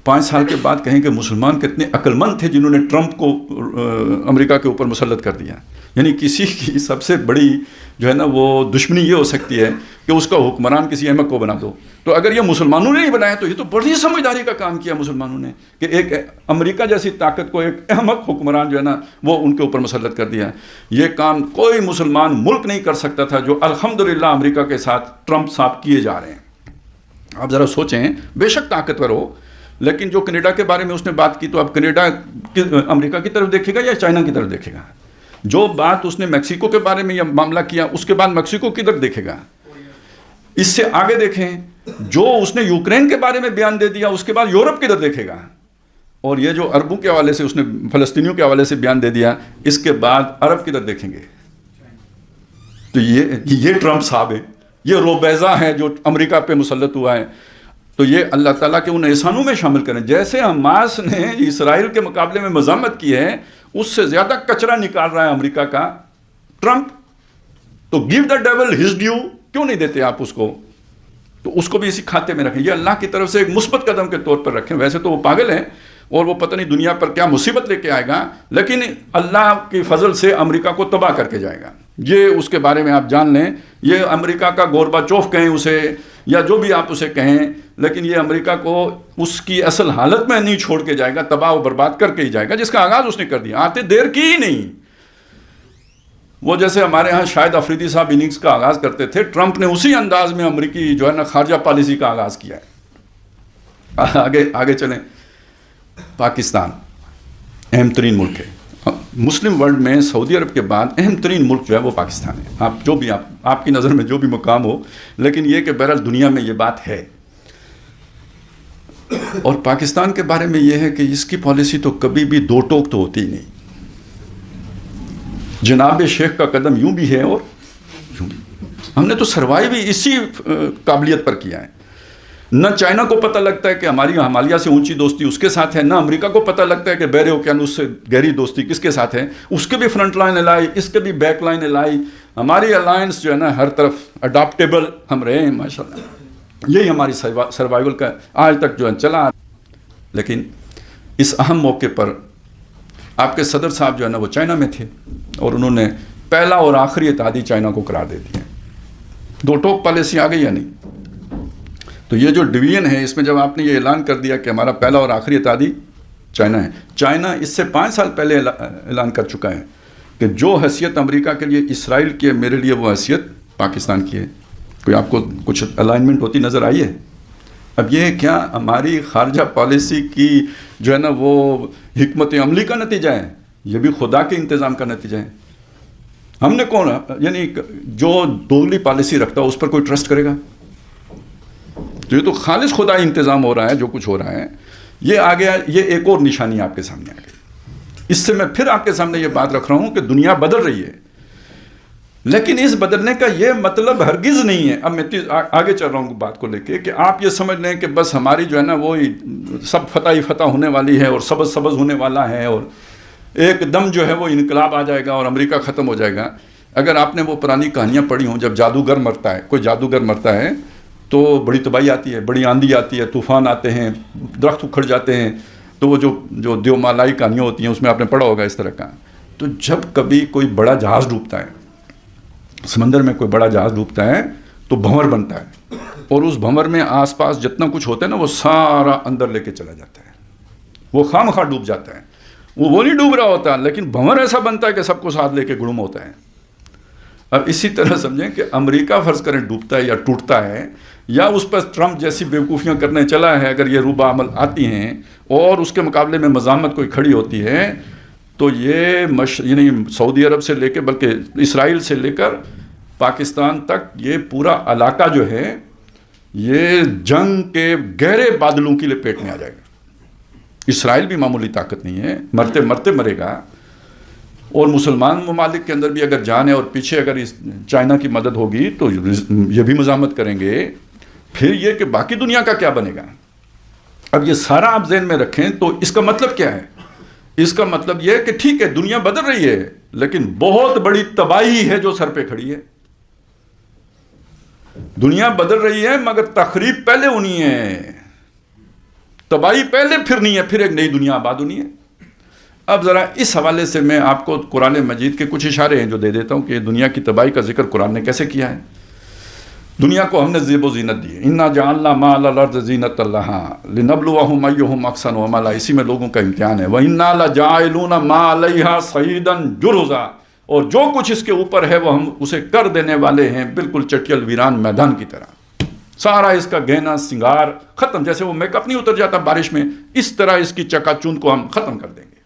5 سال کے بعد کہیں کہ مسلمان کتنے عقل مند تھے جنہوں نے ٹرمپ کو امریکہ کے اوپر مسلط کر دیا. یعنی کسی کی سب سے بڑی جو ہے نا وہ دشمنی یہ ہو سکتی ہے کہ اس کا حکمران کسی احمق کو بنا دو. تو اگر یہ مسلمانوں نے نہیں بنایا تو یہ تو بڑی سمجھداری کا کام کیا مسلمانوں نے کہ ایک امریکہ جیسی طاقت کو ایک احمق حکمران جو ہے نا وہ ان کے اوپر مسلط کر دیا. یہ کام کوئی مسلمان ملک نہیں کر سکتا تھا جو الحمدللہ امریکہ کے ساتھ ٹرمپ صاحب کیے جا رہے ہیں. آپ ذرا سوچیں، بے شک طاقتور ہو، لیکن جو کینیڈا کے بارے میں اس نے بات کی تو اب کینیڈا امریکہ کی طرف دیکھے گا یا چائنا کی طرف دیکھے گا؟ جو بات اس نے میکسیکو کے بارے میں یہ معاملہ کیا اس کے بعد میکسیکو کدھر دیکھے گا؟ اس سے آگے دیکھیں، جو اس نے یوکرین کے بارے میں بیان دے دیا اس کے بعد یورپ کدھر دیکھے گا؟ اور یہ جو عربوں کے حوالے سے اس نے فلسطینیوں کے حوالے سے بیان دے دیا اس کے بعد عرب کدھر دیکھیں گے؟ تو یہ ٹرمپ صاحب ہے، یہ روبیزہ ہے جو امریکہ پہ مسلط ہوا ہے. تو یہ اللہ تعالیٰ کے ان احسانوں میں شامل کریں. جیسے حماس نے اسرائیل کے مقابلے میں مزاحمت کی ہے اس سے زیادہ کچرا نکال رہا ہے امریکہ کا ٹرمپ. تو give the dual his due کیوں نہیں دیتے آپ اس کو؟ تو اس کو بھی اسی کھاتے میں رکھیں. یہ اللہ کی طرف سے ایک مثبت قدم کے طور پر رکھیں. ویسے تو وہ پاگل ہیں اور وہ پتہ نہیں دنیا پر کیا مصیبت لے کے آئے گا، لیکن اللہ کی فضل سے امریکہ کو تباہ کر کے جائے گا. یہ اس کے بارے میں آپ جان لیں. یہ امریکہ کا گورباچوف کہیں اسے یا جو بھی آپ اسے کہیں، لیکن یہ امریکہ کو اس کی اصل حالت میں نہیں چھوڑ کے جائے گا، تباہ و برباد کر کے ہی جائے گا، جس کا آغاز اس نے کر دیا. آتے دیر کی ہی نہیں. وہ جیسے ہمارے ہاں شاہد افریدی صاحب اننگز کا آغاز کرتے تھے، ٹرمپ نے اسی انداز میں امریکی جو ہے نا خارجہ پالیسی کا آغاز کیا ہے. آگے چلیں. پاکستان اہم ترین ملک ہے مسلم ورلڈ میں. سعودی عرب کے بعد اہم ترین ملک جو ہے وہ پاکستان ہے. آپ جو بھی آپ کی نظر میں جو بھی مقام ہو، لیکن یہ کہ بہرحال دنیا میں یہ بات ہے. اور پاکستان کے بارے میں یہ ہے کہ اس کی پالیسی تو کبھی بھی دو ٹوک تو ہوتی ہی نہیں. جناب شیخ کا قدم یوں بھی ہے اور یوں بھی. ہم نے تو سروائیو بھی اسی قابلیت پر کیا ہے. نہ چائنا کو پتہ لگتا ہے کہ ہماری ہمالیہ سے اونچی دوستی اس کے ساتھ ہے، نہ امریکہ کو پتہ لگتا ہے کہ بحر اوقیانوس سے گہری دوستی کس کے ساتھ ہے. اس کے بھی فرنٹ لائن الائی، اس کے بھی بیک لائن الائی. ہماری الائنس جو ہے نا ہر طرف اڈاپٹیبل ہم رہے ہیں ماشاءاللہ. یہی ہماری سروائیول کا آج تک جو ہے چلا. لیکن اس اہم موقع پر آپ کے صدر صاحب جو ہے نا وہ چائنا میں تھے اور انہوں نے پہلا اور آخری اتحادی چائنا کو قرار دے دیا. دو ٹوک پالیسی آ گئی یا نہیں؟ تو یہ جو ڈویژن ہے اس میں جب آپ نے یہ اعلان کر دیا کہ ہمارا پہلا اور آخری اتحادی چائنا ہے. چائنا اس سے 5 سال پہلے اعلان کر چکا ہے کہ جو حیثیت امریکہ کے لیے اسرائیل کی ہے میرے لیے وہ حیثیت پاکستان کی ہے. کوئی آپ کو کچھ الائنمنٹ ہوتی نظر آئی ہے؟ اب یہ کیا ہماری خارجہ پالیسی کی جو ہے نا وہ حکمت عملی کا نتیجہ ہے؟ یہ بھی خدا کے انتظام کا نتیجہ ہے. ہم نے کون یعنی جو دوگلی پالیسی رکھتا ہے اس پر کوئی ٹرسٹ کرے گا؟ تو یہ تو خالص خدا انتظام ہو رہا ہے جو کچھ ہو رہا ہے. یہ آ گیا، یہ ایک اور نشانی آپ کے سامنے آ گئی. اس سے میں پھر آپ کے سامنے یہ بات رکھ رہا ہوں کہ دنیا بدل رہی ہے، لیکن اس بدلنے کا یہ مطلب ہرگز نہیں ہے. اب میں آگے چل رہا ہوں بات کو لے کے کہ آپ یہ سمجھ لیں کہ بس ہماری جو ہے نا وہ سب فتح ہی فتح ہونے والی ہے اور سبز سبز ہونے والا ہے اور ایک دم جو ہے وہ انقلاب آ جائے گا اور امریکہ ختم ہو جائے گا. اگر آپ نے وہ پرانی کہانیاں پڑھی ہوں، جب جادوگر مرتا ہے، کوئی جادوگر مرتا ہے تو بڑی تباہی آتی ہے، بڑی آندھی آتی ہے، طوفان آتے ہیں، درخت اکھڑ جاتے ہیں. تو وہ جو دیومالائی کہانیاں ہوتی ہیں اس میں آپ نے پڑھا ہوگا اس طرح کا. تو جب کبھی کوئی بڑا جہاز ڈوبتا ہے، سمندر میں کوئی بڑا جہاز ڈوبتا ہے تو بھنور بنتا ہے، اور اس بھنور میں آس پاس جتنا کچھ ہوتا ہے نا وہ سارا اندر لے کے چلا جاتا ہے. وہ خواہ مخواہ ڈوب جاتا ہے. وہ نہیں ڈوب رہا ہوتا، لیکن بھنور ایسا بنتا ہے کہ سب کو ساتھ لے کے گڑم ہوتا ہے. اب اسی طرح سمجھیں کہ امریکہ فرض کریں ڈوبتا ہے یا ٹوٹتا ہے، یا اس پر ٹرمپ جیسی بیوقوفیاں کرنے چلا ہے، اگر یہ روبہ عمل آتی ہیں اور اس کے مقابلے میں مزاحمت کوئی کھڑی ہوتی ہے، تو یہ یعنی سعودی عرب سے لے کے بلکہ اسرائیل سے لے کر پاکستان تک یہ پورا علاقہ جو ہے یہ جنگ کے گہرے بادلوں کی لپیٹ میں آ جائے گا. اسرائیل بھی معمولی طاقت نہیں ہے، مرتے مرتے مرے گا. اور مسلمان ممالک کے اندر بھی اگر جان ہے اور پیچھے اگر اس چائنا کی مدد ہوگی تو یہ بھی مزاحمت کریں گے. پھر یہ کہ باقی دنیا کا کیا بنے گا؟ اب یہ سارا آپ ذہن میں رکھیں تو اس کا مطلب کیا ہے؟ اس کا مطلب یہ کہ ٹھیک ہے دنیا بدل رہی ہے، لیکن بہت بڑی تباہی ہے جو سر پہ کھڑی ہے. دنیا بدل رہی ہے مگر تخریب پہلے ہونی ہے، تباہی پہلے پھرنی ہے، پھر ایک نئی دنیا آباد ہونی ہے. اب ذرا اس حوالے سے میں آپ کو قرآن مجید کے کچھ اشارے ہیں جو دے دیتا ہوں کہ دنیا کی تباہی کا ذکر قرآن نے کیسے کیا ہے. دنیا کو ہم نے زیب و زینت دی ہے. انا جعلنا ما علی الارض زینۃ لها لنبلوہم ایہم احسن عملا. اسی میں لوگوں کا امتحان ہے. وَإِنَّا لَجَاعِلُونَ مَا عَلَيْهَا صَعِيدًا جُرُزًا. اور جو کچھ اس کے اوپر ہے وہ ہم اسے کر دینے والے ہیں بالکل چٹیل ویران میدان کی طرح. سارا اس کا گہنا سنگار ختم، جیسے وہ میک اپ نہیں اتر جاتا بارش میں، اس طرح اس کی چکا چوند کو ہم ختم کر دیں گے.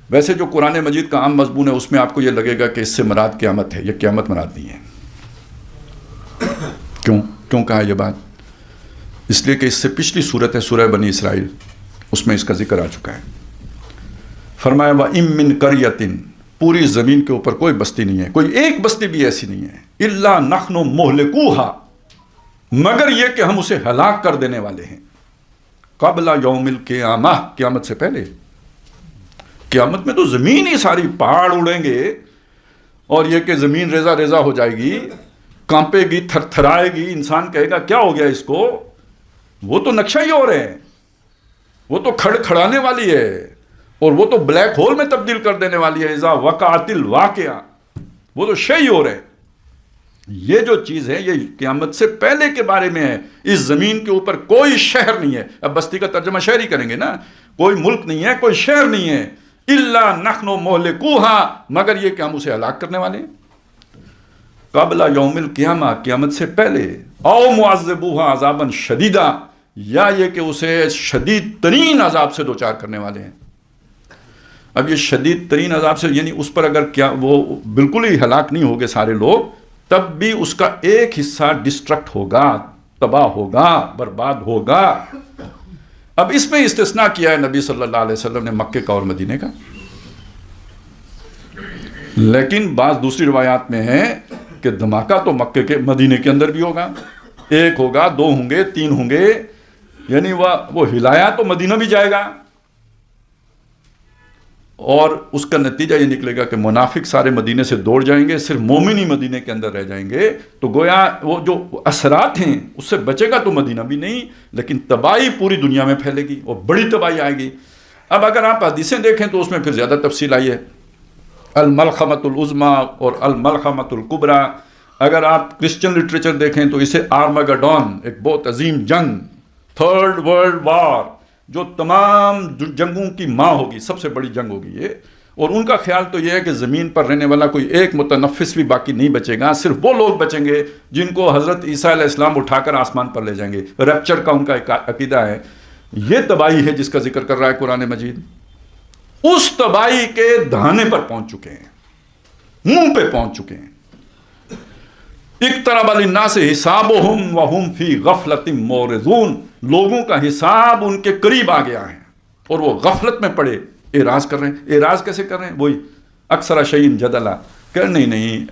ویسے جو قرآن مجید کا عام مضمون ہے اس میں آپ کو یہ لگے گا کہ اس سے مراد قیامت ہے. یہ قیامت مراد نہیں ہے. کیوں کہا یہ بات؟ اس لیے کہ اس سے پچھلی صورت ہے سورہ بنی اسرائیل، اس میں اس کا ذکر آ چکا ہے. فرمایا وَإِن مِّن قَرْيَةٍ، پوری زمین کے اوپر کوئی بستی نہیں ہے، کوئی ایک بستی بھی ایسی نہیں ہے، إِلَّا نَحْنُ مُهْلِكُوهَا، مگر یہ کہ ہم اسے ہلاک کر دینے والے ہیں. قبل یوم القیامہ، قیامت سے پہلے. قیامت میں تو زمین ہی ساری پہاڑ اڑیں گے اور یہ کہ زمین ریزہ ریزہ ہو جائے گی، کانپے گی، تھر تھرائے گی. انسان کہے گا کیا ہو گیا اس کو؟ وہ تو نقشہ ہی ہو رہے ہیں، وہ تو کھڑانے والی ہے اور وہ تو بلیک ہول میں تبدیل کر دینے والی ہے. اذا وقعت الواقعہ، وہ تو شے ہی ہو رہے ہیں. یہ جو چیز ہے یہ قیامت سے پہلے کے بارے میں ہے. اس زمین کے اوپر کوئی شہر نہیں ہے. اب بستی کا ترجمہ شہر ہی کریں گے نا. کوئی ملک نہیں ہے، کوئی شہر نہیں ہے. الا نحن مہلکوها، مگر یہ کہ ہم اسے ہلاک کرنے والے ہیں. قبل یوم القیامہ، قیامت سے پہلے. او معذبوها عذابا شدیدا، یا یہ کہ اسے شدید ترین عذاب سے دوچار کرنے والے ہیں. اب یہ شدید ترین عذاب سے یعنی اس پر اگر کیا وہ بالکل ہی ہلاک نہیں ہوگے سارے لوگ، تب بھی اس کا ایک حصہ ڈسٹرکٹ ہوگا، تباہ ہوگا، برباد ہوگا. اب اس میں استثناء کیا ہے نبی صلی اللہ علیہ وسلم نے مکے کا اور مدینے کا. لیکن بعض دوسری روایات میں ہے کہ دھماکہ تو مکے کے مدینے کے اندر بھی ہوگا. ایک ہوگا، دو ہوں گے، تین ہوں گے، یعنی وہ ہلایا تو مدینہ بھی جائے گا. اور اس کا نتیجہ یہ نکلے گا کہ منافق سارے مدینے سے دوڑ جائیں گے، صرف مومن ہی مدینے کے اندر رہ جائیں گے. تو گویا وہ جو اثرات ہیں اس سے بچے گا تو مدینہ بھی نہیں، لیکن تباہی پوری دنیا میں پھیلے گی اور بڑی تباہی آئے گی. اب اگر آپ حدیثیں دیکھیں تو اس میں پھر زیادہ تفصیل آئی ہے. الملخمۃ العظمیٰ اور الملخمۃ الکبریٰ. اگر آپ کرسچن لٹریچر دیکھیں تو اسے آرمگڈون، ایک بہت عظیم جنگ، تھرڈ ورلڈ وار، جو تمام جنگوں کی ماں ہوگی، سب سے بڑی جنگ ہوگی یہ. اور ان کا خیال تو یہ ہے کہ زمین پر رہنے والا کوئی ایک متنفس بھی باقی نہیں بچے گا، صرف وہ لوگ بچیں گے جن کو حضرت عیسیٰ علیہ السلام اٹھا کر آسمان پر لے جائیں گے. ریپچر کا ان کا ایک عقیدہ ہے. یہ تباہی ہے جس کا ذکر کر رہا ہے قرآن مجید. اس تباہی کے دہانے پر پہنچ چکے ہیں، منہ پہ پہنچ چکے ہیں. اقترب للناس حسابهم وهم فی غفلۃ معرضون. لوگوں کا حساب ان کے قریب آ گیا ہے اور وہ غفلت میں پڑے اعراض کر رہے ہیں. اعراض کیسے کر رہے ہیں؟ وہی اکثر شیء جدلا، کہ نہیں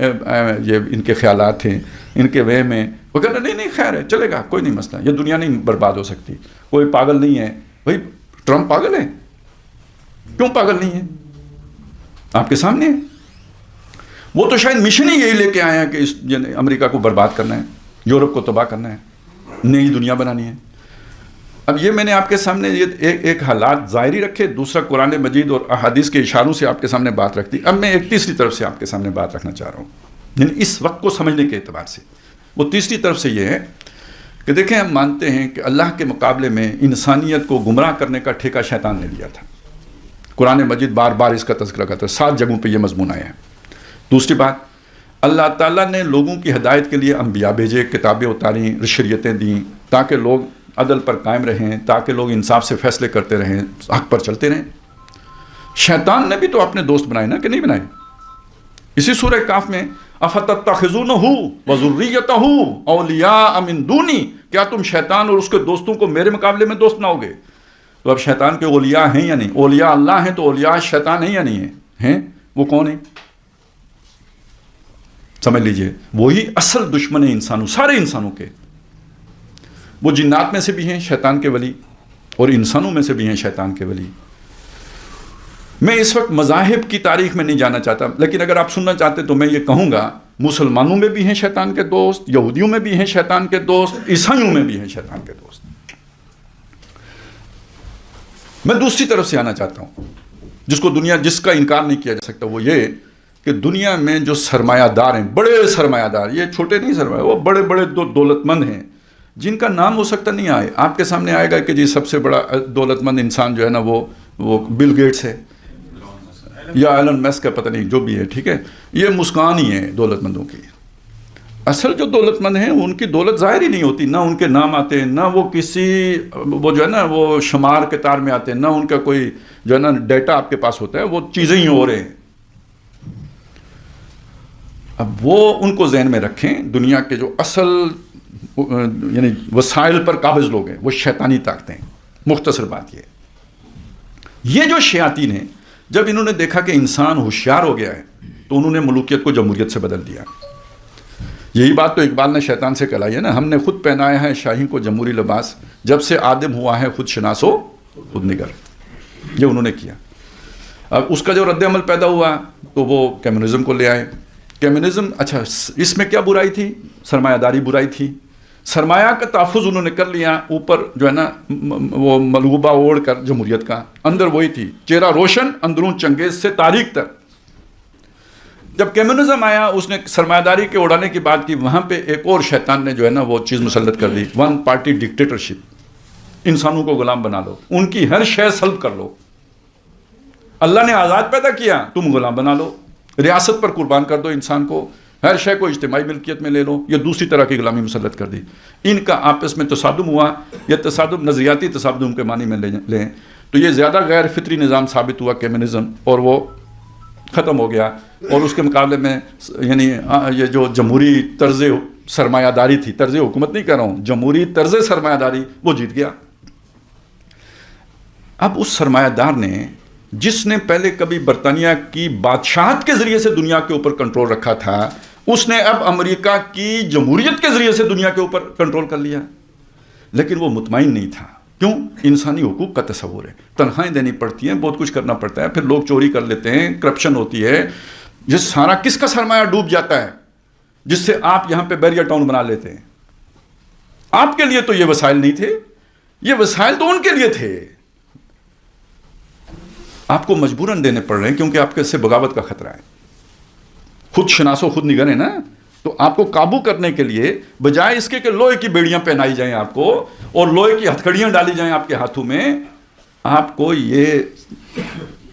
یہ ان کے خیالات ہیں، ان کے وے میں. وہ کہتے ہیں نہیں خیر ہے، چلے گا، کوئی نہیں مسئلہ، یہ دنیا نہیں برباد ہو سکتی، کوئی پاگل نہیں ہے. بھائی ٹرمپ پاگل ہے؟ کیوں پاگل نہیں ہے؟ آپ کے سامنے ہے. وہ تو شاید مشن ہی یہی لے کے آئے ہیں کہ اس امریکہ کو برباد کرنا ہے، یورپ کو تباہ کرنا ہے، نئی دنیا بنانی ہے. اب یہ میں نے آپ کے سامنے یہ ایک حالات ظاہری رکھے، دوسرا قرآن مجید اور احادیث کے اشاروں سے آپ کے سامنے بات رکھ دی. اب میں ایک تیسری طرف سے آپ کے سامنے بات رکھنا چاہ رہا ہوں، یعنی اس وقت کو سمجھنے کے اعتبار سے. وہ تیسری طرف سے یہ ہے کہ دیکھیں ہم مانتے ہیں کہ اللہ کے مقابلے میں انسانیت کو گمراہ کرنے کا ٹھیکہ شیطان نے لیا تھا. قرآن مجید بار بار اس کا تذکرہ کرتا ہے، 7 جگہوں پہ یہ مضمون آیا ہے. دوسری بات، اللہ تعالیٰ نے لوگوں کی ہدایت کے لیے انبیاء بھیجے، کتابیں اتاریں، شریعتیں دیں تاکہ لوگ عدل پر قائم رہیں، تاکہ لوگ انصاف سے فیصلے کرتے رہیں، حق پر چلتے رہیں. شیطان نے بھی تو اپنے دوست بنائے نا، کہ نہیں بنائے؟ اسی سورہ کاف میں افتتخذونہ وذریتہ اولیاء من دونی، کیا تم شیطان اور اس کے دوستوں کو میرے مقابلے میں دوست بناؤ گے؟ تو اب شیطان کے اولیاء ہیں یا نہیں؟ اولیاء اللہ ہیں تو اولیاء شیطان ہیں یا نہیں ہیں؟ وہ کون ہیں؟ سمجھ لیجئے، وہی اصل دشمن ہے انسانوں، سارے انسانوں کے. وہ جنات میں سے بھی ہیں شیطان کے ولی، اور انسانوں میں سے بھی ہیں شیطان کے ولی. میں اس وقت مذاہب کی تاریخ میں نہیں جانا چاہتا، لیکن اگر آپ سننا چاہتے تو میں یہ کہوں گا مسلمانوں میں بھی ہیں شیطان کے دوست، یہودیوں میں بھی ہیں شیطان کے دوست، عیسائیوں میں بھی ہیں شیطان کے دوست. میں دوسری طرف سے آنا چاہتا ہوں جس کا انکار نہیں کیا جا سکتا، وہ یہ کہ دنیا میں جو سرمایہ دار ہیں، بڑے سرمایہ دار، یہ چھوٹے نہیں سرمایہ، وہ بڑے بڑے دولت مند ہیں جن کا نام ہو سکتا نہیں آئے. آپ کے سامنے آئے گا کہ جی سب سے بڑا دولت مند انسان جو ہے نا وہ بل گیٹس ہے یا ایلن مسک کا، پتہ نہیں جو بھی ہے، ٹھیک ہے. یہ مسکان ہی ہے دولت مندوں کی. اصل جو دولت مند ہیں ان کی دولت ظاہر ہی نہیں ہوتی، نہ ان کے نام آتے ہیں، نہ وہ کسی وہ جو ہے نا وہ شمار کے تار میں آتے ہیں، نہ ان کا کوئی جو ہے نا ڈیٹا آپ کے پاس ہوتا ہے، وہ چیزیں ہی ہو رہے ہیں. اب وہ ان کو ذہن میں رکھیں، دنیا کے جو اصل یعنی وسائل پر قابض لوگ ہیں وہ شیطانی طاقتیں ہیں. مختصر بات یہ جو شیاطین ہیں، جب انہوں نے دیکھا کہ انسان ہوشیار ہو گیا ہے تو انہوں نے ملوکیت کو جمہوریت سے بدل دیا. یہی بات تو اقبال نے شیطان سے کہلائی ہے نا، ہم نے خود پہنایا ہے شاہی کو جمہوری لباس، جب سے آدم ہوا ہے خود شناس و خود نگر. یہ انہوں نے کیا. اب اس کا جو رد عمل پیدا ہوا تو وہ کمیونزم کو لے آئے. کمیونزم، اچھا اس میں کیا برائی تھی؟ سرمایہ داری برائی تھی. سرمایہ کا تحفظ انہوں نے کر لیا، اوپر جو ہے نا وہ ملغوبہ اوڑھ کر جمہوریت کا، اندر وہی تھی، چہرہ روشن اندرون چنگیز سے تاریخ تک. جب کمیونزم آیا اس نے سرمایہ داری کے اڑانے کی بات کی، وہاں پہ ایک اور شیطان نے جو ہے نا وہ چیز مسلط کر دی، 1 پارٹی ڈکٹیٹرشپ. انسانوں کو غلام بنا لو، ان کی ہر شے سلب کر لو. اللہ نے آزاد پیدا کیا، تم غلام بنا لو، ریاست پر قربان کر دو انسان کو، ہر شے کو اجتماعی ملکیت میں لے لو. یہ دوسری طرح کی غلامی مسلط کر دی. ان کا آپس میں تصادم ہوا، یا تصادم نظریاتی تصادم کے معنی میں لیں تو یہ زیادہ غیر فطری نظام ثابت ہوا کمیونزم، اور وہ ختم ہو گیا. اور اس کے مقابلے میں یعنی یہ جو جمہوری طرز سرمایہ داری تھی، طرز حکومت نہیں کہہ رہا ہوں، جمہوری طرز سرمایہ داری، وہ جیت گیا. اب اس سرمایہ دار نے، جس نے پہلے کبھی برطانیہ کی بادشاہت کے ذریعے سے دنیا کے اوپر کنٹرول رکھا تھا، اس نے اب امریکہ کی جمہوریت کے ذریعے سے دنیا کے اوپر کنٹرول کر لیا. لیکن وہ مطمئن نہیں تھا. کیوں؟ انسانی حقوق کا تصور ہے، تنخواہیں دینی پڑتی ہیں، بہت کچھ کرنا پڑتا ہے، پھر لوگ چوری کر لیتے ہیں، کرپشن ہوتی ہے. یہ سارا کس کا سرمایہ ڈوب جاتا ہے جس سے آپ یہاں پہ بیریا ٹاؤن بنا لیتے ہیں. آپ کے لیے تو یہ وسائل نہیں تھے، یہ وسائل تو ان کے لیے تھے. آپ کو مجبوراً دینے پڑ رہے ہیں کیونکہ آپ کے سے بغاوت کا خطرہ ہے. خود شناس و خود نگر ہے نا، تو آپ کو قابو کرنے کے لیے بجائے اس کے کہ لوہے کی بیڑیاں پہنائی جائیں آپ کو اور لوہے کی ہتھکڑیاں ڈالی جائیں آپ کے ہاتھوں میں، آپ کو یہ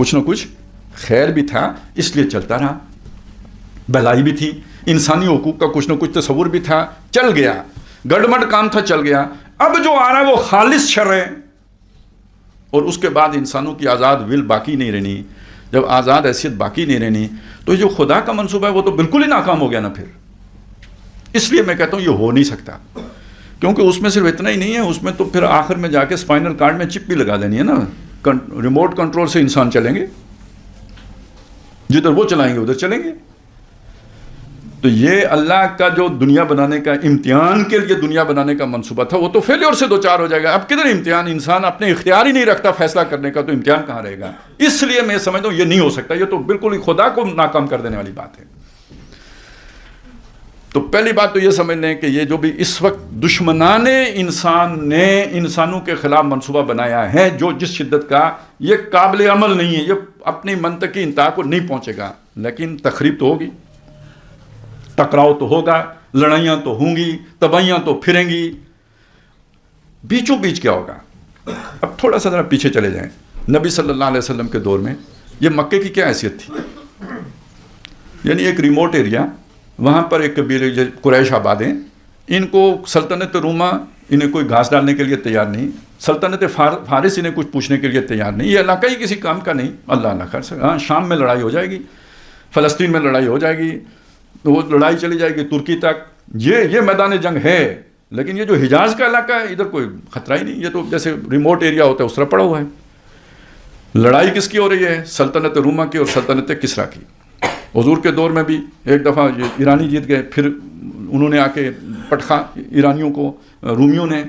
کچھ نہ کچھ خیر بھی تھا اس لیے چلتا رہا، بھلائی بھی تھی، انسانی حقوق کا کچھ نہ کچھ تصور بھی تھا، چل گیا، گڑمڑ کام تھا، چل گیا۔ اب جو آ رہا ہے وہ خالص شر ہے، اور اس کے بعد انسانوں کی آزاد ول باقی نہیں رہنی۔ جب آزاد حیثیت باقی نہیں رہنی تو یہ جو خدا کا منصوبہ ہے وہ تو بالکل ہی ناکام ہو گیا نا پھر۔ اس لیے میں کہتا ہوں یہ ہو نہیں سکتا، کیونکہ اس میں صرف اتنا ہی نہیں ہے، اس میں تو پھر آخر میں جا کے اسپائنل کارڈ میں چپ بھی لگا دینی ہے نا، ریموٹ کنٹرول سے انسان چلیں گے، جدھر وہ چلائیں گے ادھر چلیں گے۔ تو یہ اللہ کا جو دنیا بنانے کا، امتحان کے لیے دنیا بنانے کا منصوبہ تھا، وہ تو فیلیور سے دوچار ہو جائے گا۔ اب کدھر امتحان؟ انسان اپنے اختیار ہی نہیں رکھتا فیصلہ کرنے کا، تو امتحان کہاں رہے گا؟ اس لیے میں سمجھتا ہوں یہ نہیں ہو سکتا، یہ تو بالکل ہی خدا کو ناکام کر دینے والی بات ہے۔ تو پہلی بات تو یہ سمجھ لیں کہ یہ جو بھی اس وقت دشمنان انسان نے انسانوں کے خلاف منصوبہ بنایا ہے، جو جس شدت کا، یہ قابل عمل نہیں ہے، یہ اپنی منطقی انتہا کو نہیں پہنچے گا، لیکن تخریب تو ہوگی، ٹکراؤ تو ہوگا، لڑائیاں تو ہوں گی، تباہیاں تو پھریں گی۔ بیچوں بیچ کیا ہوگا؟ اب تھوڑا سا ذرا پیچھے چلے جائیں، نبی صلی اللہ علیہ وسلم کے دور میں یہ مکے کی کیا حیثیت تھی؟ یعنی ایک ریموٹ ایریا، وہاں پر ایک قبیلے قریش آباد ہیں، ان کو سلطنت روما انہیں کوئی گھاس ڈالنے کے لیے تیار نہیں، سلطنت فارس انہیں کچھ پوچھنے کے لیے تیار نہیں، یہ علاقہ ہی کسی کام کا نہیں، اللہ خیر سے۔ ہاں، شام میں لڑائی ہو جائے گی، فلسطین میں لڑائی ہو جائے گی، وہ لڑائی چلی جائے گی ترکی تک، یہ میدان جنگ ہے، لیکن یہ جو حجاز کا علاقہ ہے ادھر کوئی خطرہ ہی نہیں، یہ تو جیسے ریموٹ ایریا ہوتا ہے اس طرح پڑا ہوا ہے۔ لڑائی کس کی ہو رہی ہے؟ سلطنت روما کی اور سلطنت کسریٰ کی۔ حضور کے دور میں بھی ایک دفعہ ایرانی جیت گئے، پھر انہوں نے آ کے پٹخا ایرانیوں کو، رومیوں نے۔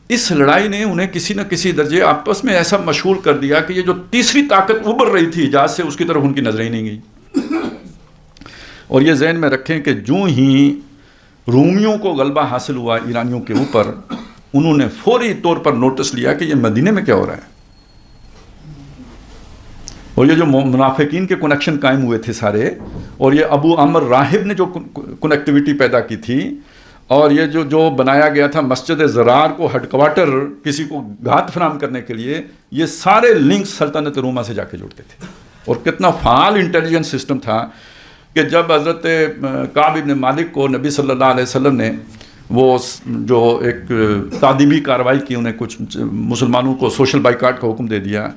اس لڑائی نے انہیں کسی نہ کسی درجے آپس میں ایسا مشغول کر دیا کہ یہ جو تیسری طاقت ابھر رہی تھی حجاز سے، اس کی طرف ان کی نظریں ہی نہیں گئی۔ اور یہ ذہن میں رکھیں کہ جو ہی رومیوں کو غلبہ حاصل ہوا ایرانیوں کے اوپر، انہوں نے فوری طور پر نوٹس لیا کہ یہ مدینے میں کیا ہو رہا ہے، اور یہ جو منافقین کے کنیکشن قائم ہوئے تھے سارے، اور یہ ابو عمر راہب نے جو کنیکٹیوٹی پیدا کی تھی، اور یہ جو بنایا گیا تھا مسجد زرار کو ہیڈ کوارٹر کسی کو گھات فراہم کرنے کے لیے، یہ سارے لنکس سلطنت روما سے جا کے جڑتے تھے۔ اور کتنا فعال انٹیلیجنس سسٹم تھا کہ جب حضرت کعب بن مالک کو نبی صلی اللہ علیہ وسلم نے وہ جو ایک تعدیبی کارروائی کی، انہیں کچھ مسلمانوں کو سوشل بائیکاٹ کا حکم دے دیا،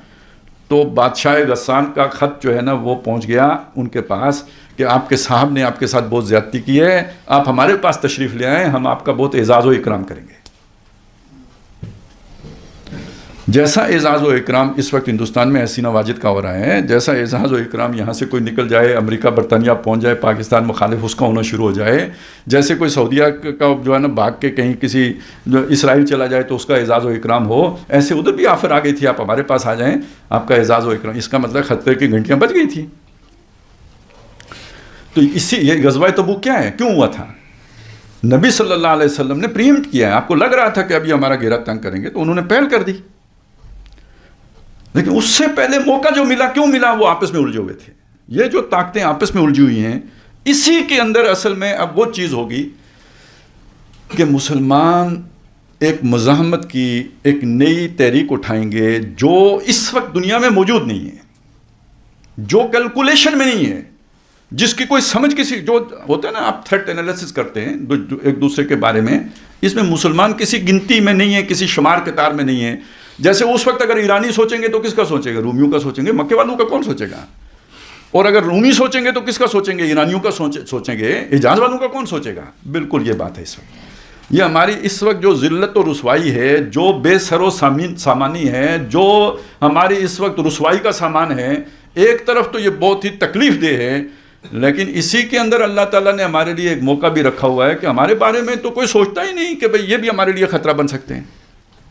تو بادشاہ غسان کا خط جو ہے نا وہ پہنچ گیا ان کے پاس کہ آپ کے صاحب نے آپ کے ساتھ بہت زیادتی کی ہے، آپ ہمارے پاس تشریف لے آئیں، ہم آپ کا بہت اعزاز و اکرام کریں گے۔ جیسا اعزاز و اکرام اس وقت ہندوستان میں حسینہ واجد کا ہو رہا ہے، جیسا اعزاز و اکرام یہاں سے کوئی نکل جائے، امریکہ برطانیہ پہنچ جائے، پاکستان مخالف اس کا ہونا شروع ہو جائے، جیسے کوئی سعودیہ کا جو ہے نا بھاگ کے کہیں کسی جو اسرائیل چلا جائے تو اس کا اعزاز و اکرام ہو، ایسے ادھر بھی آفر آ گئی تھی، آپ ہمارے پاس آ جائیں، آپ کا اعزاز و اکرام۔ اس کا مطلب خطرے کی گھنٹیاں بج گئی تھی۔ تو یہ غزوہ تبوک کیا ہے، کیوں ہوا تھا؟ نبی صلی اللہ علیہ وسلم نے پریمپٹ کیا ہے، آپ کو لگ رہا تھا کہ ابھی ہمارا گھیرا تنگ کریں گے، تو انہوں نے پہل کر دی، لیکن اس سے پہلے موقع جو ملا، کیوں ملا؟ وہ آپس میں الجھے ہوئے تھے۔ یہ جو طاقتیں آپس میں الجھی ہوئی ہیں، اسی کے اندر اصل میں اب وہ چیز ہوگی کہ مسلمان ایک مزاحمت کی ایک نئی تحریک اٹھائیں گے جو اس وقت دنیا میں موجود نہیں ہے، جو کیلکولیشن میں نہیں ہے، جس کی کوئی سمجھ کسی، جو ہوتا ہے نا آپ تھریٹ انالیسس کرتے ہیں ایک دوسرے کے بارے میں، اس میں مسلمان کسی گنتی میں نہیں ہے، کسی شمار کتار میں نہیں ہے۔ جیسے اس وقت اگر ایرانی سوچیں گے تو کس کا سوچے گا؟ رومیوں کا سوچیں گے، مکے والوں کا کون سوچے گا؟ اور اگر رومی سوچیں گے تو کس کا سوچیں گے؟ ایرانیوں کا سوچیں گے، حجاز والوں کا کون سوچے گا؟ بالکل یہ بات ہے اس وقت۔ یہ ہماری اس وقت جو ذلت و رسوائی ہے، جو بے سر و سامانی ہے، جو ہماری اس وقت رسوائی کا سامان ہے، ایک طرف تو یہ بہت ہی تکلیف دہ ہے، لیکن اسی کے اندر اللہ تعالیٰ نے ہمارے لیے ایک موقع بھی رکھا ہوا ہے کہ ہمارے بارے میں تو کوئی سوچتا ہی نہیں کہ بھئی یہ بھی ہمارے لیے خطرہ بن سکتے ہیں۔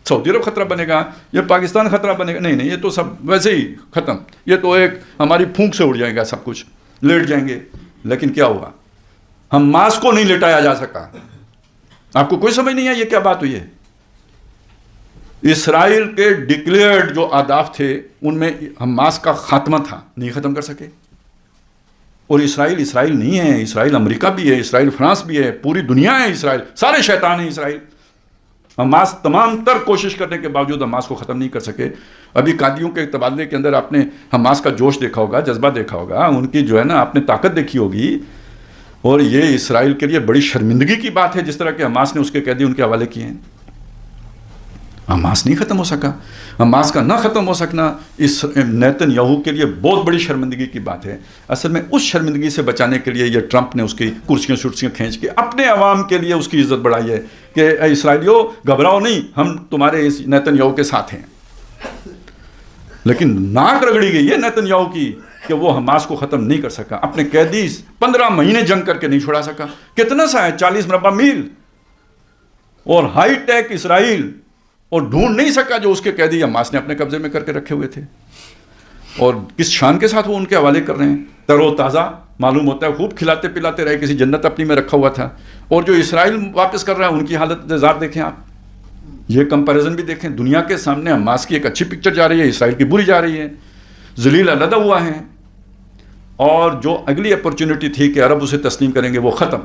سعودی عرب خطرہ بنے گا، یہ پاکستان خطرہ بنے گا، نہیں، یہ تو سب ویسے ہی ختم، یہ تو ایک ہماری پھونک سے اڑ جائے گا، سب کچھ لیٹ جائیں گے۔ لیکن کیا ہوا؟ حماس کو نہیں لٹایا جا سکا۔ آپ کو کوئی سمجھ نہیں ہے یہ کیا بات ہوئی ہے؟ اسرائیل کے ڈکلیئرڈ جو اہداف تھے ان میں حماس کا خاتمہ تھا، نہیں ختم کر سکے۔ اور اسرائیل نہیں ہے، اسرائیل امریکہ بھی ہے، اسرائیل فرانس بھی ہے، پوری دنیا ہے اسرائیل، سارے شیطان ہیں اسرائیل۔ حماس تمام تر کوشش کرنے کے باوجود حماس کو ختم نہیں کر سکے. ابھی قادیوں کے تبادلے کے اندر آپ نے حماس کا جوش دیکھا ہوگا, جذبہ دیکھا ہوگا, ان کی جو ہے نا آپ نے طاقت دیکھی ہوگی. اور یہ اسرائیل کے لیے بڑی شرمندگی کی بات ہے جس طرح کہ حماس نے اس کے قیدی ان کے حوالے کیے ہیں. حماس نہیں ختم ہو سکا. حماس کا نہ ختم ہو سکنا اس نیتن یاہو کے لیے بہت بڑی شرمندگی کی بات ہے. اصل میں اس شرمندگی سے بچانے کے لیے یہ ٹرمپ نے اس کی کرسیاں کھینچ کے اپنے عوام کے لیے اس کی عزت بڑھائی ہے کہ اے اسرائیلیوں گھبراؤ نہیں, ہم تمہارے اس نیتن یاہو کے ساتھ ہیں. لیکن ناک رگڑی گئی ہے نیتن یاہو کی کہ وہ حماس کو ختم نہیں کر سکا. اپنے قیدی 15 مہینے جنگ کر کے نہیں چھڑا سکا. کتنا سا ہے 40 مربع میل اور ہائی ٹیک اسرائیل, اور ڈھونڈ نہیں سکا جو اس کے قیدی حماس نے اپنے قبضے میں کر کے رکھے ہوئے تھے. اور کس شان کے ساتھ وہ ان کے حوالے کر رہے ہیں, تر و تازہ معلوم ہوتا ہے, خوب کھلاتے پلاتے رہے, کسی جنت اپنی میں رکھا ہوا تھا. اور جو اسرائیل واپس کر رہا ہے ان کی حالت ذات دیکھیں آپ, یہ کمپیریزن بھی دیکھیں. دنیا کے سامنے حماس کی ایک اچھی پکچر جا رہی ہے, اسرائیل کی بری جا رہی ہے. ذلیل علیحدہ ہوا ہے, اور جو اگلی اپرچونٹی تھی کہ عرب اسے تسلیم کریں گے وہ ختم.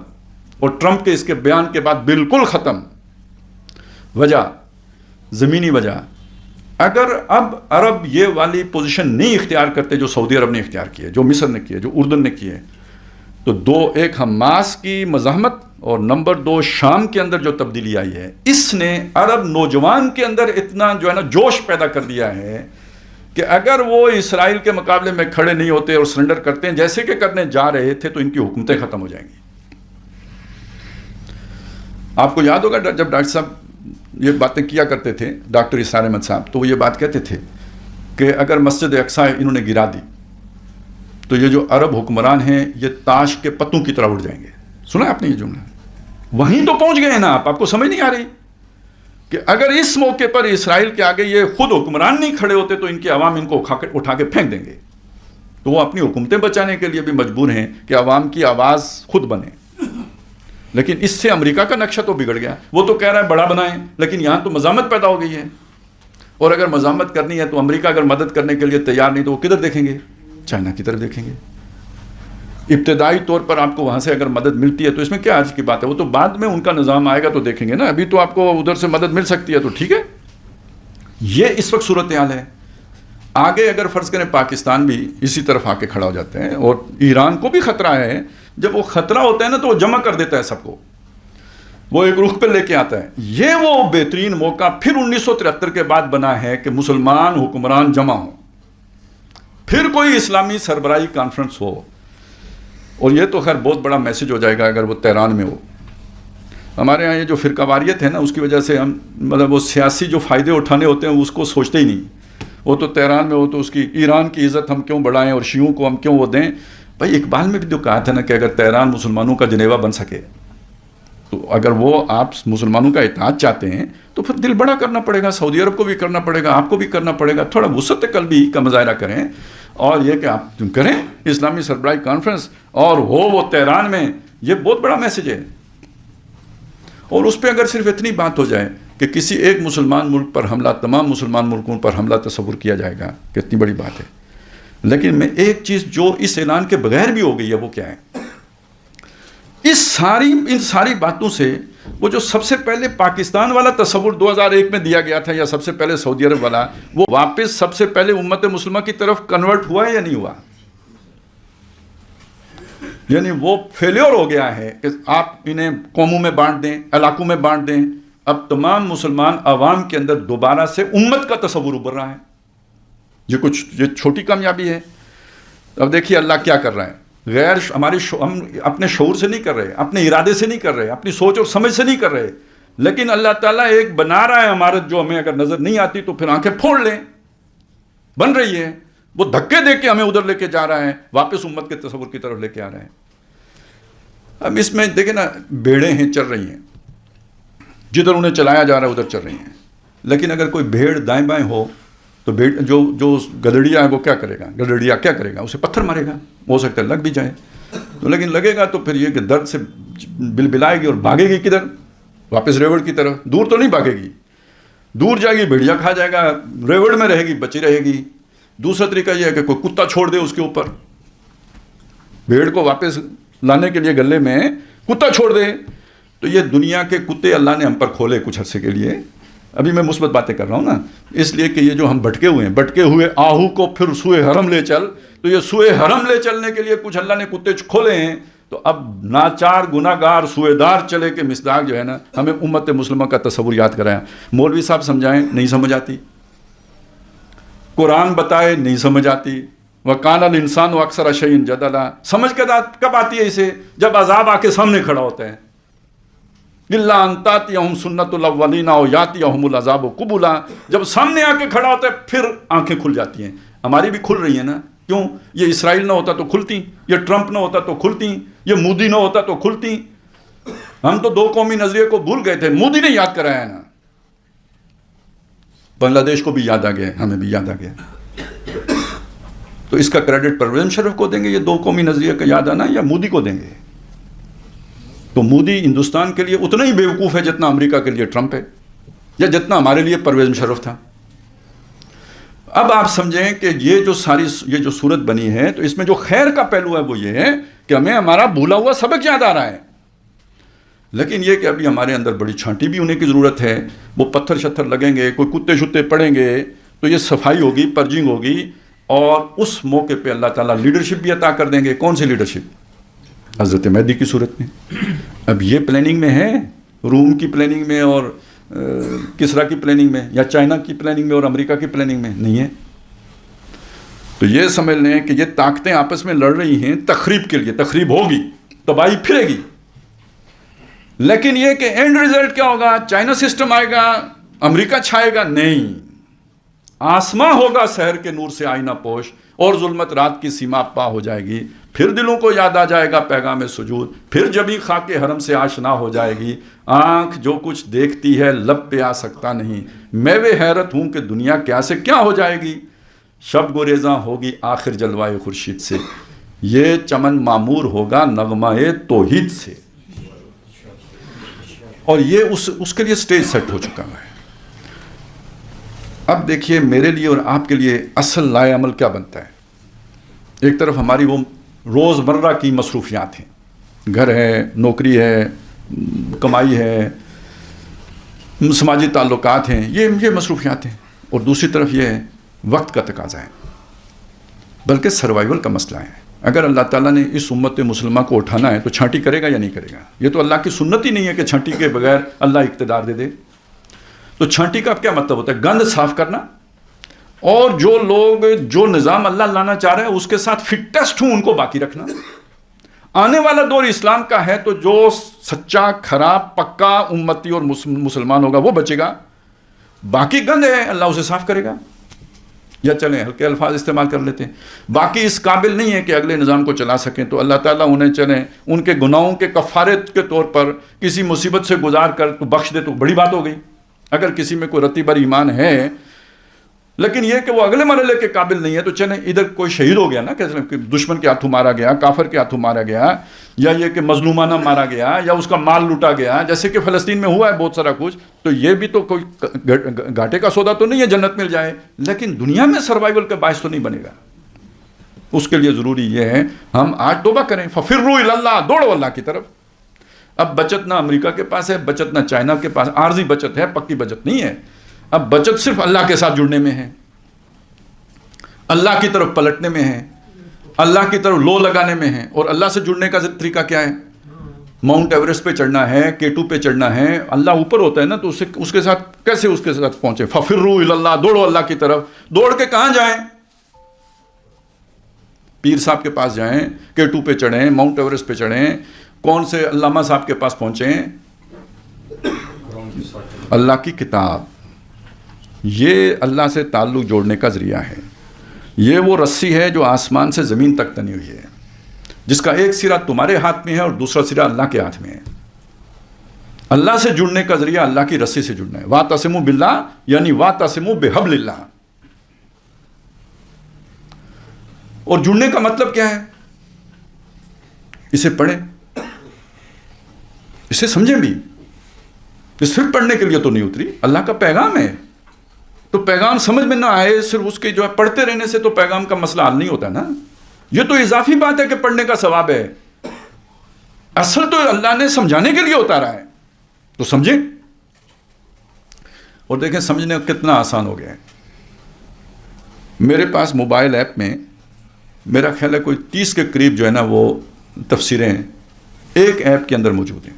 اور ٹرمپ کے اس کے بیان کے بعد بالکل ختم. وجہ, زمینی وجہ, اگر اب عرب یہ والی پوزیشن نہیں اختیار کرتے جو سعودی عرب نے اختیار کی ہے, جو مصر نے کی ہے, جو اردن نے کی ہے, تو دو, ایک حماس کی مزاحمت, اور نمبر 2 شام کے اندر جو تبدیلی آئی ہے, اس نے عرب نوجوان کے اندر اتنا جو ہے نا جوش پیدا کر دیا ہے کہ اگر وہ اسرائیل کے مقابلے میں کھڑے نہیں ہوتے اور سرنڈر کرتے ہیں جیسے کہ کرنے جا رہے تھے تو ان کی حکومتیں ختم ہو جائیں گی. آپ کو یاد ہوگا جب ڈاکٹر صاحب یہ باتیں کیا کرتے تھے, ڈاکٹر اسرار احمد صاحب, تو وہ یہ بات کہتے تھے کہ اگر مسجد اقصی انہوں نے گرا دی تو یہ جو عرب حکمران ہیں یہ تاش کے پتوں کی طرح اڑ جائیں گے. سنا ہے آپ نے یہ جملہ؟ وہیں تو پہنچ گئے ہیں نا آپ کو سمجھ نہیں آ رہی کہ اگر اس موقع پر اسرائیل کے آگے یہ خود حکمران نہیں کھڑے ہوتے تو ان کے عوام ان کو اٹھا کے پھینک دیں گے. تو وہ اپنی حکومتیں بچانے کے لیے بھی مجبور ہیں کہ عوام کی آواز خود بنے. لیکن اس سے امریکہ کا نقشہ تو بگڑ گیا. وہ تو کہہ رہا ہے بڑا بنائیں, لیکن یہاں تو مزاحمت پیدا ہو گئی ہے. اور اگر مزاحمت کرنی ہے تو امریکہ اگر مدد کرنے کے لیے تیار نہیں تو وہ کدھر دیکھیں گے؟ چائنا کی طرف دیکھیں گے. ابتدائی طور پر آپ کو وہاں سے اگر مدد ملتی ہے تو اس میں کیا عرض کی بات ہے, وہ تو بعد میں ان کا نظام آئے گا تو دیکھیں گے نا. ابھی تو آپ کو ادھر سے مدد مل سکتی ہے تو ٹھیک ہے. یہ اس وقت صورتحال ہے. آگے اگر فرض کریں پاکستان بھی اسی طرف آ کے کھڑا ہو جاتے ہیں, اور ایران کو بھی خطرہ ہے, جب وہ خطرہ ہوتا ہے نا تو وہ جمع کر دیتا ہے سب کو, وہ ایک رخ پہ لے کے آتا ہے. یہ وہ بہترین موقع پھر 1973 کے بعد بنا ہے کہ مسلمان حکمران جمع ہوں, پھر کوئی اسلامی سربراہی کانفرنس ہو. اور یہ تو خیر بہت بڑا میسج ہو جائے گا اگر وہ تہران میں ہو. ہمارے ہاں یہ جو فرقہ واریت ہے نا, اس کی وجہ سے ہم مطلب وہ سیاسی جو فائدے اٹھانے ہوتے ہیں اس کو سوچتے ہی نہیں. وہ تو تہران میں ہو تو اس کی ایران کی عزت ہم کیوں بڑھائیں اور شیعوں کو ہم کیوں وہ دیں. بھائی اقبال میں بھی تو کہا تھا نا کہ اگر تہران مسلمانوں کا جنیوا بن سکے تو اگر وہ آپ مسلمانوں کا اتحاد چاہتے ہیں تو پھر دل بڑا کرنا پڑے گا. سعودی عرب کو بھی کرنا پڑے گا, آپ کو بھی کرنا پڑے گا. تھوڑا وسعت قلبی کا مظاہرہ کریں, اور یہ کہ آپ کریں اسلامی سربراہی کانفرنس اور وہ تہران میں. یہ بہت بڑا میسج ہے. اور اس پہ اگر صرف اتنی بات ہو جائے کہ کسی ایک مسلمان ملک پر حملہ تمام مسلمان ملکوں پر حملہ تصور کیا جائے گا, کتنی بڑی بات ہے. لیکن میں ایک چیز جو اس اعلان کے بغیر بھی ہو گئی ہے وہ کیا ہے, ان ساری باتوں سے وہ جو سب سے پہلے پاکستان والا تصور 2001 میں دیا گیا تھا, یا سب سے پہلے سعودی عرب والا, وہ واپس سب سے پہلے امت مسلمہ کی طرف کنورٹ ہوا ہے یا نہیں ہوا؟ یعنی وہ فیلیور ہو گیا ہے کہ آپ انہیں قوموں میں بانٹ دیں, علاقوں میں بانٹ دیں. اب تمام مسلمان عوام کے اندر دوبارہ سے امت کا تصور ابھر رہا ہے. یہ چھوٹی کامیابی ہے. اب دیکھیے اللہ کیا کر رہا ہے. ہم اپنے شعور سے نہیں کر رہے, اپنے ارادے سے نہیں کر رہے, اپنی سوچ اور سمجھ سے نہیں کر رہے, لیکن اللہ تعالیٰ ایک بنا رہا ہے عمارت جو ہمیں اگر نظر نہیں آتی تو پھر آنکھیں پھوڑ لیں. بن رہی ہے, وہ دھکے دے کے ہمیں ادھر لے کے جا رہا ہے, واپس امت کے تصور کی طرف لے کے آ رہا ہے. اب اس میں دیکھیں نا, بھیڑیں ہیں چل رہی ہیں, جدھر انہیں چلایا جا رہا ہے ادھر چل رہی ہیں. لیکن اگر کوئی بھیڑ دائیں بائیں ہو تو جو گدڑیا ہے وہ کیا کرے گا؟ گدڑیا کیا کرے گا؟ اسے پتھر مارے گا, ہو سکتا ہے لگ بھی جائے. تو لیکن لگے گا تو پھر یہ کہ درد سے بلبلائے گی اور بھاگے گی کدھر؟ واپس ریوڑ کی طرف. دور تو نہیں بھاگے گی, دور جائے گی بھیڑیا کھا جائے گا, ریوڑ میں رہے گی, بچی رہے گی. دوسرا طریقہ یہ ہے کہ کوئی کتا چھوڑ دے اس کے اوپر, بھیڑ کو واپس لانے کے لیے گلے میں کتا چھوڑ دے, تو یہ دنیا کے کتے اللہ نے ہم پر کھولے کچھ عرصے کے لیے. ابھی میں مثبت باتیں کر رہا ہوں نا, اس لیے کہ یہ جو ہم بھٹکے ہوئے آہو کو پھر سوئے حرم لے چل, تو یہ سوئے حرم لے چلنے کے لیے کچھ اللہ نے کتے کھولے ہیں. تو اب ناچار گناہگار سوئے دار چلے کے مصداق جو ہے نا ہمیں امت مسلمہ کا تصور یاد کرایا. مولوی صاحب سمجھائیں نہیں سمجھ آتی, قرآن بتائے نہیں سمجھ آتی. وَقَانَ الْإِنسَانُ أَكْثَرَ شَيْءٍ جَدَلًا, سمجھ کب آتی ہے اسے؟ جب عذاب آ کے سامنے کھڑا ہوتا ہے. إِلَّا أَن تَأْتِيَهُمْ سُنَّةُ الْأَوَّلِينَ أَوْ يَأْتِيَهُمُ الْعَذَابُ قُبُلًا, جب سامنے آ کے کھڑا ہوتا ہے پھر آنکھیں کھل جاتی ہیں. ہماری بھی کھل رہی ہیں نا, کیوں؟ یہ اسرائیل نہ ہوتا تو کھلتی, یہ ٹرمپ نہ ہوتا تو کھلتی, یہ مودی نہ ہوتا تو کھلتی. ہم تو 2 قومی نظریے کو بھول گئے تھے, مودی نے یاد کرایا نا. بنگلہ دیش کو بھی یاد آ گیا, ہمیں بھی یاد آ گیا. تو اس کا کریڈٹ پرویز مشرف کو دیں گے یہ 2 قومی نظریے کا یاد آنا, یا مودی کو دیں گے؟ تو مودی ہندوستان کے لیے اتنا ہی بیوقوف ہے جتنا امریکہ کے لیے ٹرمپ ہے, یا جتنا ہمارے لیے پرویز مشرف تھا. اب آپ سمجھیں کہ یہ جو صورت بنی ہے, تو اس میں جو خیر کا پہلو ہے وہ یہ ہے کہ ہمیں ہمارا بھولا ہوا سبق یاد آ رہا ہے. لیکن یہ کہ ابھی ہمارے اندر بڑی چھانٹی بھی ہونے کی ضرورت ہے. وہ پتھر شتھر لگیں گے, کوئی کتے شتے پڑیں گے, تو یہ صفائی ہوگی, پرجنگ ہوگی, اور اس موقع پہ اللہ تعالیٰ لیڈرشپ بھی عطا کر دیں گے. کون سی لیڈرشپ؟ حضرت مہدی کی صورت میں. اب یہ پلاننگ میں ہے, روم کی پلاننگ میں اور کسرا کی پلاننگ میں, یا چائنا کی پلاننگ میں اور امریکہ کی پلاننگ میں نہیں ہے. تو یہ سمجھ لیں کہ یہ طاقتیں آپس میں لڑ رہی ہیں تخریب کے لیے. تخریب ہوگی, تباہی پھرے گی, لیکن یہ کہ اینڈ ریزلٹ کیا ہوگا؟ چائنا سسٹم آئے گا, امریکہ چھائے گا؟ نہیں, آسماں ہوگا سحر کے نور سے آئینہ پوش, اور ظلمت رات کی سیما پا ہو جائے گی. پھر دلوں کو یاد آ جائے گا پیغام سجود, پھر جبھی خاک حرم سے آشنا ہو جائے گی. آنکھ جو کچھ دیکھتی ہے لب پہ آ سکتا نہیں, میں وہ حیرت ہوں کہ دنیا کیا سے کیا ہو جائے گی. شب گریزاں ہوگی آخر جلوائے خورشید سے, یہ چمن معمور ہوگا نغمہ توحید سے. اور یہ اس کے لیے سٹیج سیٹ ہو چکا ہے. اب دیکھیے میرے لیے اور آپ کے لیے اصل لائے عمل کیا بنتا ہے. ایک طرف ہماری وہ روز مرہ کی مصروفیات ہیں, گھر ہے, نوکری ہے, کمائی ہے, سماجی تعلقات ہیں, یہ مصروفیات ہیں. اور دوسری طرف یہ وقت کا تقاضا ہے, بلکہ سروائیول کا مسئلہ ہے. اگر اللہ تعالیٰ نے اس امت مسلمہ کو اٹھانا ہے تو چھانٹی کرے گا یا نہیں کرے گا؟ یہ تو اللہ کی سنت ہی نہیں ہے کہ چھانٹی کے بغیر اللہ اقتدار دے دے. تو چھانٹی کا کیا مطلب ہوتا ہے؟ گند صاف کرنا, اور جو لوگ جو نظام اللہ لانا چاہ رہے ہیں اس کے ساتھ فٹسٹ ہوں ان کو باقی رکھنا. آنے والا دور اسلام کا ہے, تو جو سچا کھرا پکا امتی اور مسلمان ہوگا وہ بچے گا. باقی گند ہے اللہ اسے صاف کرے گا. یا چلیں ہلکے الفاظ استعمال کر لیتے ہیں, باقی اس قابل نہیں ہے کہ اگلے نظام کو چلا سکیں, تو اللہ تعالیٰ انہیں چلیں ان کے گناہوں کے کفارت کے طور پر کسی مصیبت سے گزار کر تو بخش دے, تو بڑی بات ہو گئی. اگر کسی میں کوئی رتی بھر ایمان ہے, لیکن یہ کہ وہ اگلے مرحلے کے قابل نہیں ہے, تو چلیں ادھر کوئی شہید ہو گیا نا, کہ دشمن کے ہاتھوں مارا گیا, کافر کے ہاتھوں مارا گیا, یا یہ کہ مظلومانہ مارا گیا, یا اس کا مال لوٹا گیا, جیسے کہ فلسطین میں ہوا ہے بہت سارا کچھ, تو یہ بھی تو کوئی گھاٹے کا سودا تو نہیں ہے جنت مل جائے, لیکن دنیا میں سروائیول کا باعث تو نہیں بنے گا. اس کے لیے ضروری یہ ہے ہم آج توبہ کریں. ففروا الی اللہ, دوڑو اللہ کی طرف. اب بچت نہ امریکہ کے پاس ہے, بچت نہ چائنا کے پاس, عارضی بچت ہے, پکی بچت نہیں ہے. اب بچت صرف اللہ کے ساتھ جڑنے میں ہے, اللہ کی طرف پلٹنے میں ہے, اللہ کی طرف لو لگانے میں ہے. اور اللہ سے جڑنے کا طریقہ کیا ہے؟ ماؤنٹ ایوریسٹ پہ چڑھنا ہے, K2 پہ چڑھنا ہے, اللہ اوپر ہوتا ہے نا, تو اس کے ساتھ کیسے اس کے ساتھ پہنچے؟ ففروا الی اللہ, دوڑو اللہ کی طرف. دوڑ کے کہاں جائیں؟ پیر صاحب کے پاس جائیں, K2 پہ چڑھیں, ماؤنٹ ایوریسٹ پہ چڑھیں. کون سے علامہ صاحب کے پاس پہنچیں؟ اللہ کی کتاب. یہ اللہ سے تعلق جوڑنے کا ذریعہ ہے. یہ وہ رسی ہے جو آسمان سے زمین تک تنی ہوئی ہے, جس کا ایک سرا تمہارے ہاتھ میں ہے اور دوسرا سرا اللہ کے ہاتھ میں ہے. اللہ سے جڑنے کا ذریعہ اللہ کی رسی سے جڑنا ہے. واعتصموا باللہ یعنی واعتصموا بحبل اللہ. اور جڑنے کا مطلب کیا ہے؟ اسے پڑھیں, اسے سمجھیں بھی. یہ صرف پڑھنے کے لیے تو نہیں اتری, اللہ کا پیغام ہے. تو پیغام سمجھ میں نہ آئے صرف اس کے جو ہے پڑھتے رہنے سے تو پیغام کا مسئلہ حل نہیں ہوتا نا. یہ تو اضافی بات ہے کہ پڑھنے کا ثواب ہے, اصل تو اللہ نے سمجھانے کے لیے اتارا ہے. تو سمجھیں اور دیکھیں سمجھنے کتنا آسان ہو گیا ہے. میرے پاس موبائل ایپ میں میرا خیال ہے کوئی 30 کے قریب جو ہے نا وہ تفسیریں ایک ایپ کے اندر موجود ہیں.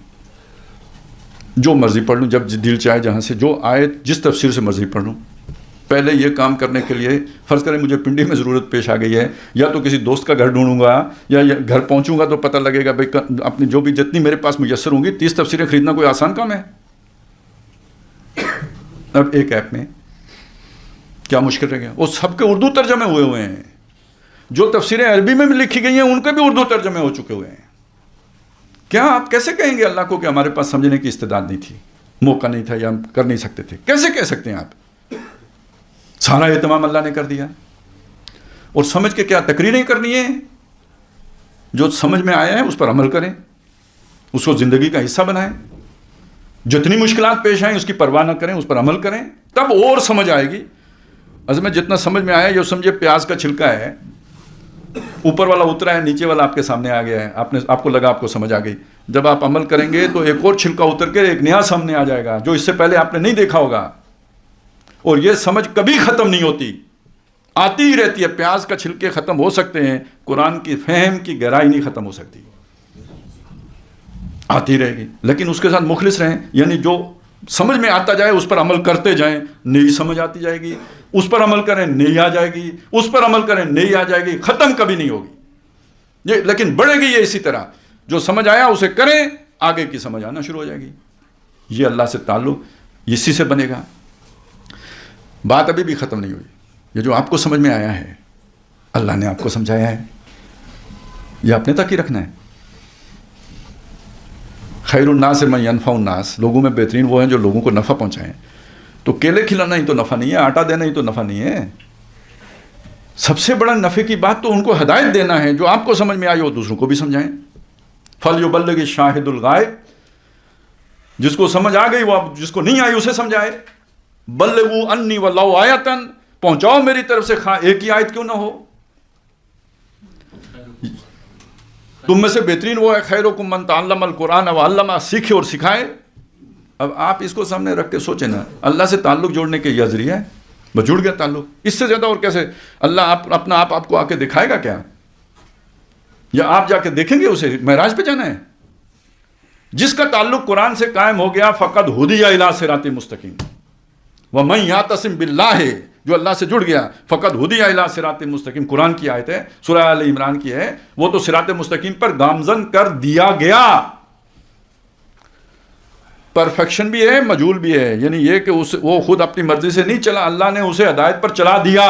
جو مرضی پڑھ لوں جب دل چاہے, جہاں سے جو آئے جس تفسیر سے مرضی پڑھ لوں. پہلے یہ کام کرنے کے لیے فرض کریں مجھے پنڈی میں ضرورت پیش آ گئی ہے, یا تو کسی دوست کا گھر ڈھونڈوں گا یا گھر پہنچوں گا تو پتہ لگے گا بھائی اپنی جو بھی جتنی میرے پاس میسر ہوں گی 30 تفسیریں خریدنا کوئی آسان کام ہے. اب ایک ایپ میں کیا مشکل رہ گیا. وہ سب کے اردو ترجمے ہوئے ہیں. جو تفسیریں عربی میں لکھی گئی ہیں ان کے بھی اردو ترجمے ہو چکے ہوئے ہیں. کیا آپ کیسے کہیں گے اللہ کو کہ ہمارے پاس سمجھنے کی استعداد نہیں تھی, موقع نہیں تھا یا ہم کر نہیں سکتے تھے؟ کیسے کہہ سکتے ہیں آپ؟ سارا اہتمام اللہ نے کر دیا. اور سمجھ کے کیا تقریریں کرنی ہے؟ جو سمجھ میں آیا ہے اس پر عمل کریں, اس کو زندگی کا حصہ بنائیں. جتنی مشکلات پیش آئیں اس کی پرواہ نہ کریں, اس پر عمل کریں, تب اور سمجھ آئے گی. اصل میں جتنا سمجھ میں آیا یہ سمجھے پیاز کا چھلکا ہے, اوپر والا اترا ہے, نیچے والا آپ کے سامنے آ گیا ہے, آپ کو لگا آپ کو سمجھ آ گئی. جب آپ عمل کریں گے تو ایک اور چھلکا اتر کے ایک نیا سامنے آ جائے گا جو اس سے پہلے آپ نے نہیں دیکھا ہوگا. اور یہ سمجھ کبھی ختم نہیں ہوتی, آتی ہی رہتی ہے. پیاز کا چھلکے ختم ہو سکتے ہیں, قرآن کی فہم کی گہرائی نہیں ختم ہو سکتی, آتی رہے گی. لیکن اس کے ساتھ مخلص رہیں, یعنی جو سمجھ میں آتا جائے اس پر عمل کرتے جائیں, نئی سمجھ آتی جائے گی. اس پر عمل کریں نئی آ جائے گی, اس پر عمل کریں نئی آ جائے گی, ختم کبھی نہیں ہوگی یہ. لیکن بڑھے گی یہ اسی طرح. جو سمجھ آیا اسے کریں, آگے کی سمجھ آنا شروع ہو جائے گی. یہ اللہ سے تعلق اسی سے بنے گا. بات ابھی بھی ختم نہیں ہوئی. یہ جو آپ کو سمجھ میں آیا ہے اللہ نے آپ کو سمجھایا ہے, یہ اپنے تک ہی رکھنا ہے. خیر الناس من ینفع الناس, لوگوں میں بہترین وہ ہیں جو لوگوں کو نفع پہنچائیں. تو کیلے کھلانا ہی تو نفع نہیں ہے, آٹا دینا ہی تو نفع نہیں ہے. سب سے بڑا نفع کی بات تو ان کو ہدایت دینا ہے. جو آپ کو سمجھ میں آئی وہ دوسروں کو بھی سمجھائیں. فَلْيُبَلِّغِ الشَّاهِدُ الْغَائِبُ, جس کو سمجھ آ گئی وہ جس کو نہیں آئی اسے سمجھائے. بَلِّغُوا عَنِّي وَلَوْ آیَةً, پہنچاؤ میری طرف سے خواہ ایک ہی آیت کیوں نہ ہو. تم میں سے بہترین وہ ہے خیرکم من تعلم القرآن وعلمہ, سیکھے اور سکھائے. اب آپ اس کو سامنے رکھ کے سوچیں نا, اللہ سے تعلق جوڑنے کے یہ ذریعہ ہے, بس جڑ گیا تعلق. اس سے زیادہ اور کیسے اللہ اپنا آپ کو آ کے دکھائے گا کیا؟ یا آپ جا کے دیکھیں گے اسے؟ معراج پہ جانا ہے. جس کا تعلق قرآن سے قائم ہو گیا فقد ہدی الی صراط مستقیم. ومن یعتصم باللہ, جو اللہ سے جڑ گیا فقد ہدی الی صراط مستقیم. قرآن کی آیت ہے, سورہ آل عمران کی ہے. وہ تو صراط مستقیم پر گامزن کر دیا گیا. پرفیکشن بھی ہے, مجہول بھی ہے, یعنی یہ کہ وہ خود اپنی مرضی سے نہیں چلا, اللہ نے اسے ہدایت پر چلا دیا.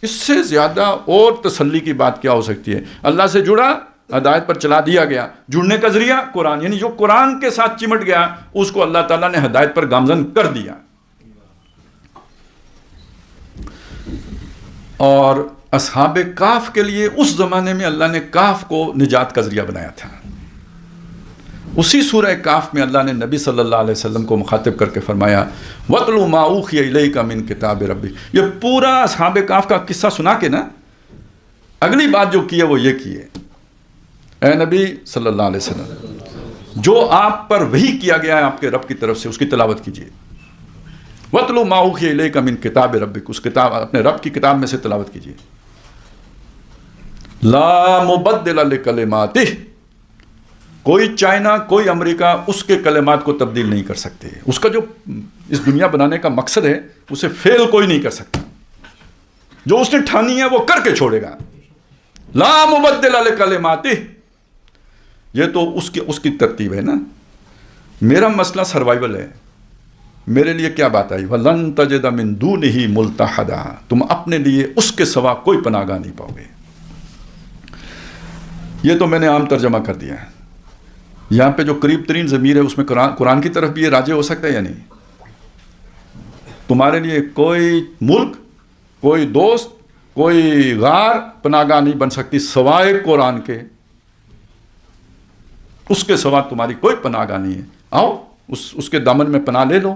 اس سے زیادہ اور تسلی کی بات کیا ہو سکتی ہے؟ اللہ سے جڑا, ہدایت پر چلا دیا گیا. جڑنے کا ذریعہ قرآن, یعنی جو قرآن کے ساتھ چمٹ گیا اس کو اللہ تعالیٰ نے ہدایت پر گامزن کر دیا. اور اصحاب کاف کے لیے اس زمانے میں اللہ نے کاف کو نجات کا ذریعہ بنایا تھا. اسی سورہ کاف میں اللہ نے نبی صلی اللہ علیہ وسلم کو مخاطب کر کے فرمایا وَاتْلُ مَا أُوحِيَ إِلَيْكَ مِن کِتَابِ رَبِّكَ. یہ پورا اصحاب کاف کا قصہ سنا کے نا اگلی بات جو کی ہے وہ یہ کی ہے, اے نبی صلی اللہ علیہ وسلم, جو آپ پر وحی کیا گیا ہے آپ کے رب کی طرف سے اس کی تلاوت کیجیے. وَاتْلُ مَا أُوحِيَ إِلَيْكَ مِن کِتَابِ رَبِّكَ, اس کتاب اپنے رب کی کتاب میں سے تلاوت کیجیے. لا مبدل لکلماتہ, کوئی چائنا کوئی امریکہ اس کے کلمات کو تبدیل نہیں کر سکتے. اس کا جو اس دنیا بنانے کا مقصد ہے اسے فیل کوئی نہیں کر سکتا. جو اس نے ٹھانی ہے وہ کر کے چھوڑے گا. لا مبدل لکلماتہ, یہ تو اس کی ترتیب ہے نا. میرا مسئلہ سروائیول ہے. میرے لیے کیا بات آئی, وَلَن تَجِدَ مِن دُونِهِ مُلْتَحَدًا, تم اپنے لیے اس کے سوا کوئی پناہ گاہ نہیں پاؤ گے. یہ تو میں نے عام ترجمہ کر دیا ہے. یہاں پہ جو قریب ترین ضمیر ہے اس میں قرآن کی طرف بھی یہ راجع ہو سکتا ہے یا نہیں. تمہارے لیے کوئی ملک, کوئی دوست, کوئی غار پناہ گاہ نہیں بن سکتی سوائے قرآن کے. اس کے سوا تمہاری کوئی پناہ گاہ نہیں ہے. آؤ اس کے دامن میں پناہ لے لو.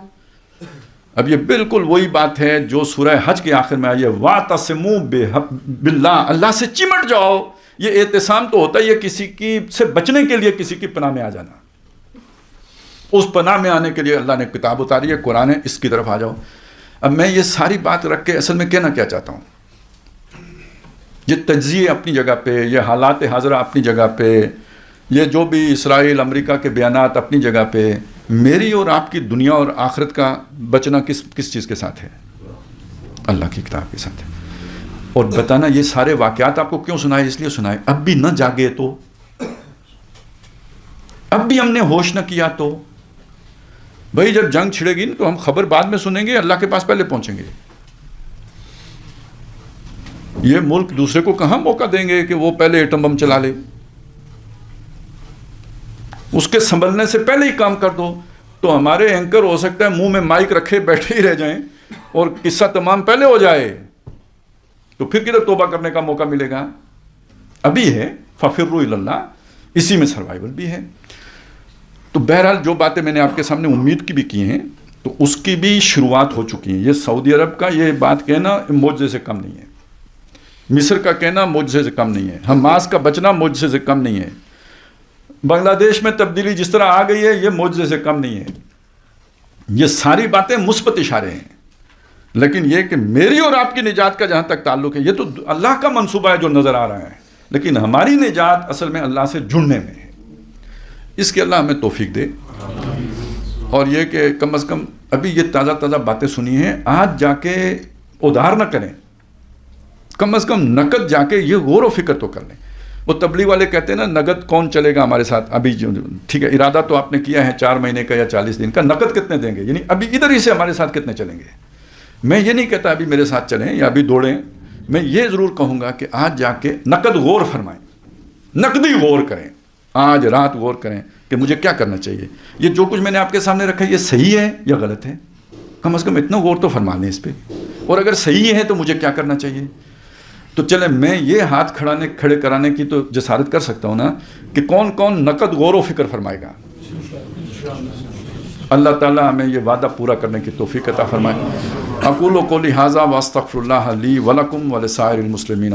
اب یہ بالکل وہی بات ہے جو سورہ حج کے آخر میں آئی ہے, وَاعْتَصِمُوا بِاللَّهِ, اللہ سے چمٹ جاؤ. یہ اعتصام تو ہوتا ہے یہ کسی کی سے بچنے کے لیے کسی کی پناہ میں آ جانا. اس پناہ میں آنے کے لیے اللہ نے کتاب اتاری ہے، قرآن ہے، اس کی طرف آ جاؤ۔ اب میں یہ ساری بات رکھ کے اصل میں کہنا کیا چاہتا ہوں، یہ تجزیے اپنی جگہ پہ، یہ حالات حاضرہ اپنی جگہ پہ، یہ جو بھی اسرائیل امریکہ کے بیانات اپنی جگہ پہ، میری اور آپ کی دنیا اور آخرت کا بچنا کس چیز کے ساتھ ہے؟ اللہ کی کتاب کے ساتھ ہے۔ اور بتانا یہ سارے واقعات آپ کو کیوں سنائے؟ اس لیے سنائے اب بھی نہ جاگے تو، اب بھی ہم نے ہوش نہ کیا تو، بھائی جب جنگ چھڑے گی تو ہم خبر بعد میں سنیں گے، اللہ کے پاس پہلے پہنچیں گے۔ یہ ملک دوسرے کو کہاں موقع دیں گے کہ وہ پہلے ایٹم بم چلا لے؟ اس کے سنبھلنے سے پہلے ہی کام کر دو۔ تو ہمارے اینکر ہو سکتا ہے منہ میں مائک رکھے بیٹھے ہی رہ جائیں اور قصہ تمام پہلے ہو جائے، تو پھر کدھر توبہ کرنے کا موقع ملے گا؟ ابھی ہے فَفِرُّوا إِلَى اللَّهِ، اسی میں سروائیول بھی ہے۔ تو بہرحال جو باتیں میں نے آپ کے سامنے امید کی بھی کی ہیں، تو اس کی بھی شروعات ہو چکی ہیں۔ یہ سعودی عرب کا یہ بات کہنا معجزے سے کم نہیں ہے، مصر کا کہنا معجزے سے کم نہیں ہے، حماس کا بچنا معجزے سے کم نہیں ہے، بنگلہ دیش میں تبدیلی جس طرح آ گئی ہے یہ معجزے سے کم نہیں ہے۔ یہ ساری باتیں مثبت اشارے ہیں، لیکن یہ کہ میری اور آپ کی نجات کا جہاں تک تعلق ہے، یہ تو اللہ کا منصوبہ ہے جو نظر آ رہا ہے، لیکن ہماری نجات اصل میں اللہ سے جڑنے میں ہے۔ اس کے اللہ ہمیں توفیق دے، اور یہ کہ کم از کم ابھی یہ تازہ تازہ باتیں سنی ہیں، آج جا کے ادھار نہ کریں، کم از کم نقد جا کے یہ غور و فکر تو کر لیں۔ وہ تبلیغ والے کہتے ہیں نا نقد کون چلے گا ہمارے ساتھ، ابھی ٹھیک ہے ارادہ تو آپ نے کیا ہے 4 مہینے کا یا 40 دن کا، نقد کتنے دیں گے؟ یعنی ابھی ادھر ہی سے ہمارے ساتھ کتنے چلیں گے؟ میں یہ نہیں کہتا ابھی میرے ساتھ چلیں یا ابھی دوڑیں، میں یہ ضرور کہوں گا کہ آج جا کے نقد غور فرمائیں، نقدی غور کریں، آج رات غور کریں کہ مجھے کیا کرنا چاہیے، یہ جو کچھ میں نے آپ کے سامنے رکھا ہے یہ صحیح ہے یا غلط ہے؟ کم از کم اتنا غور تو فرما لیں اس پہ، اور اگر صحیح ہے تو مجھے کیا کرنا چاہیے؟ تو چلیں میں یہ ہاتھ کھڑے کرانے کی تو جسارت کر سکتا ہوں نا کہ کون کون نقد غور و فکر فرمائے گا۔ اللہ تعالیٰ ہمیں یہ وعدہ پورا کرنے کی توفیق عطا فرمائے۔ اقول قولی ھذا واستغفر اللہ لی ولکم ولسائر المسلمین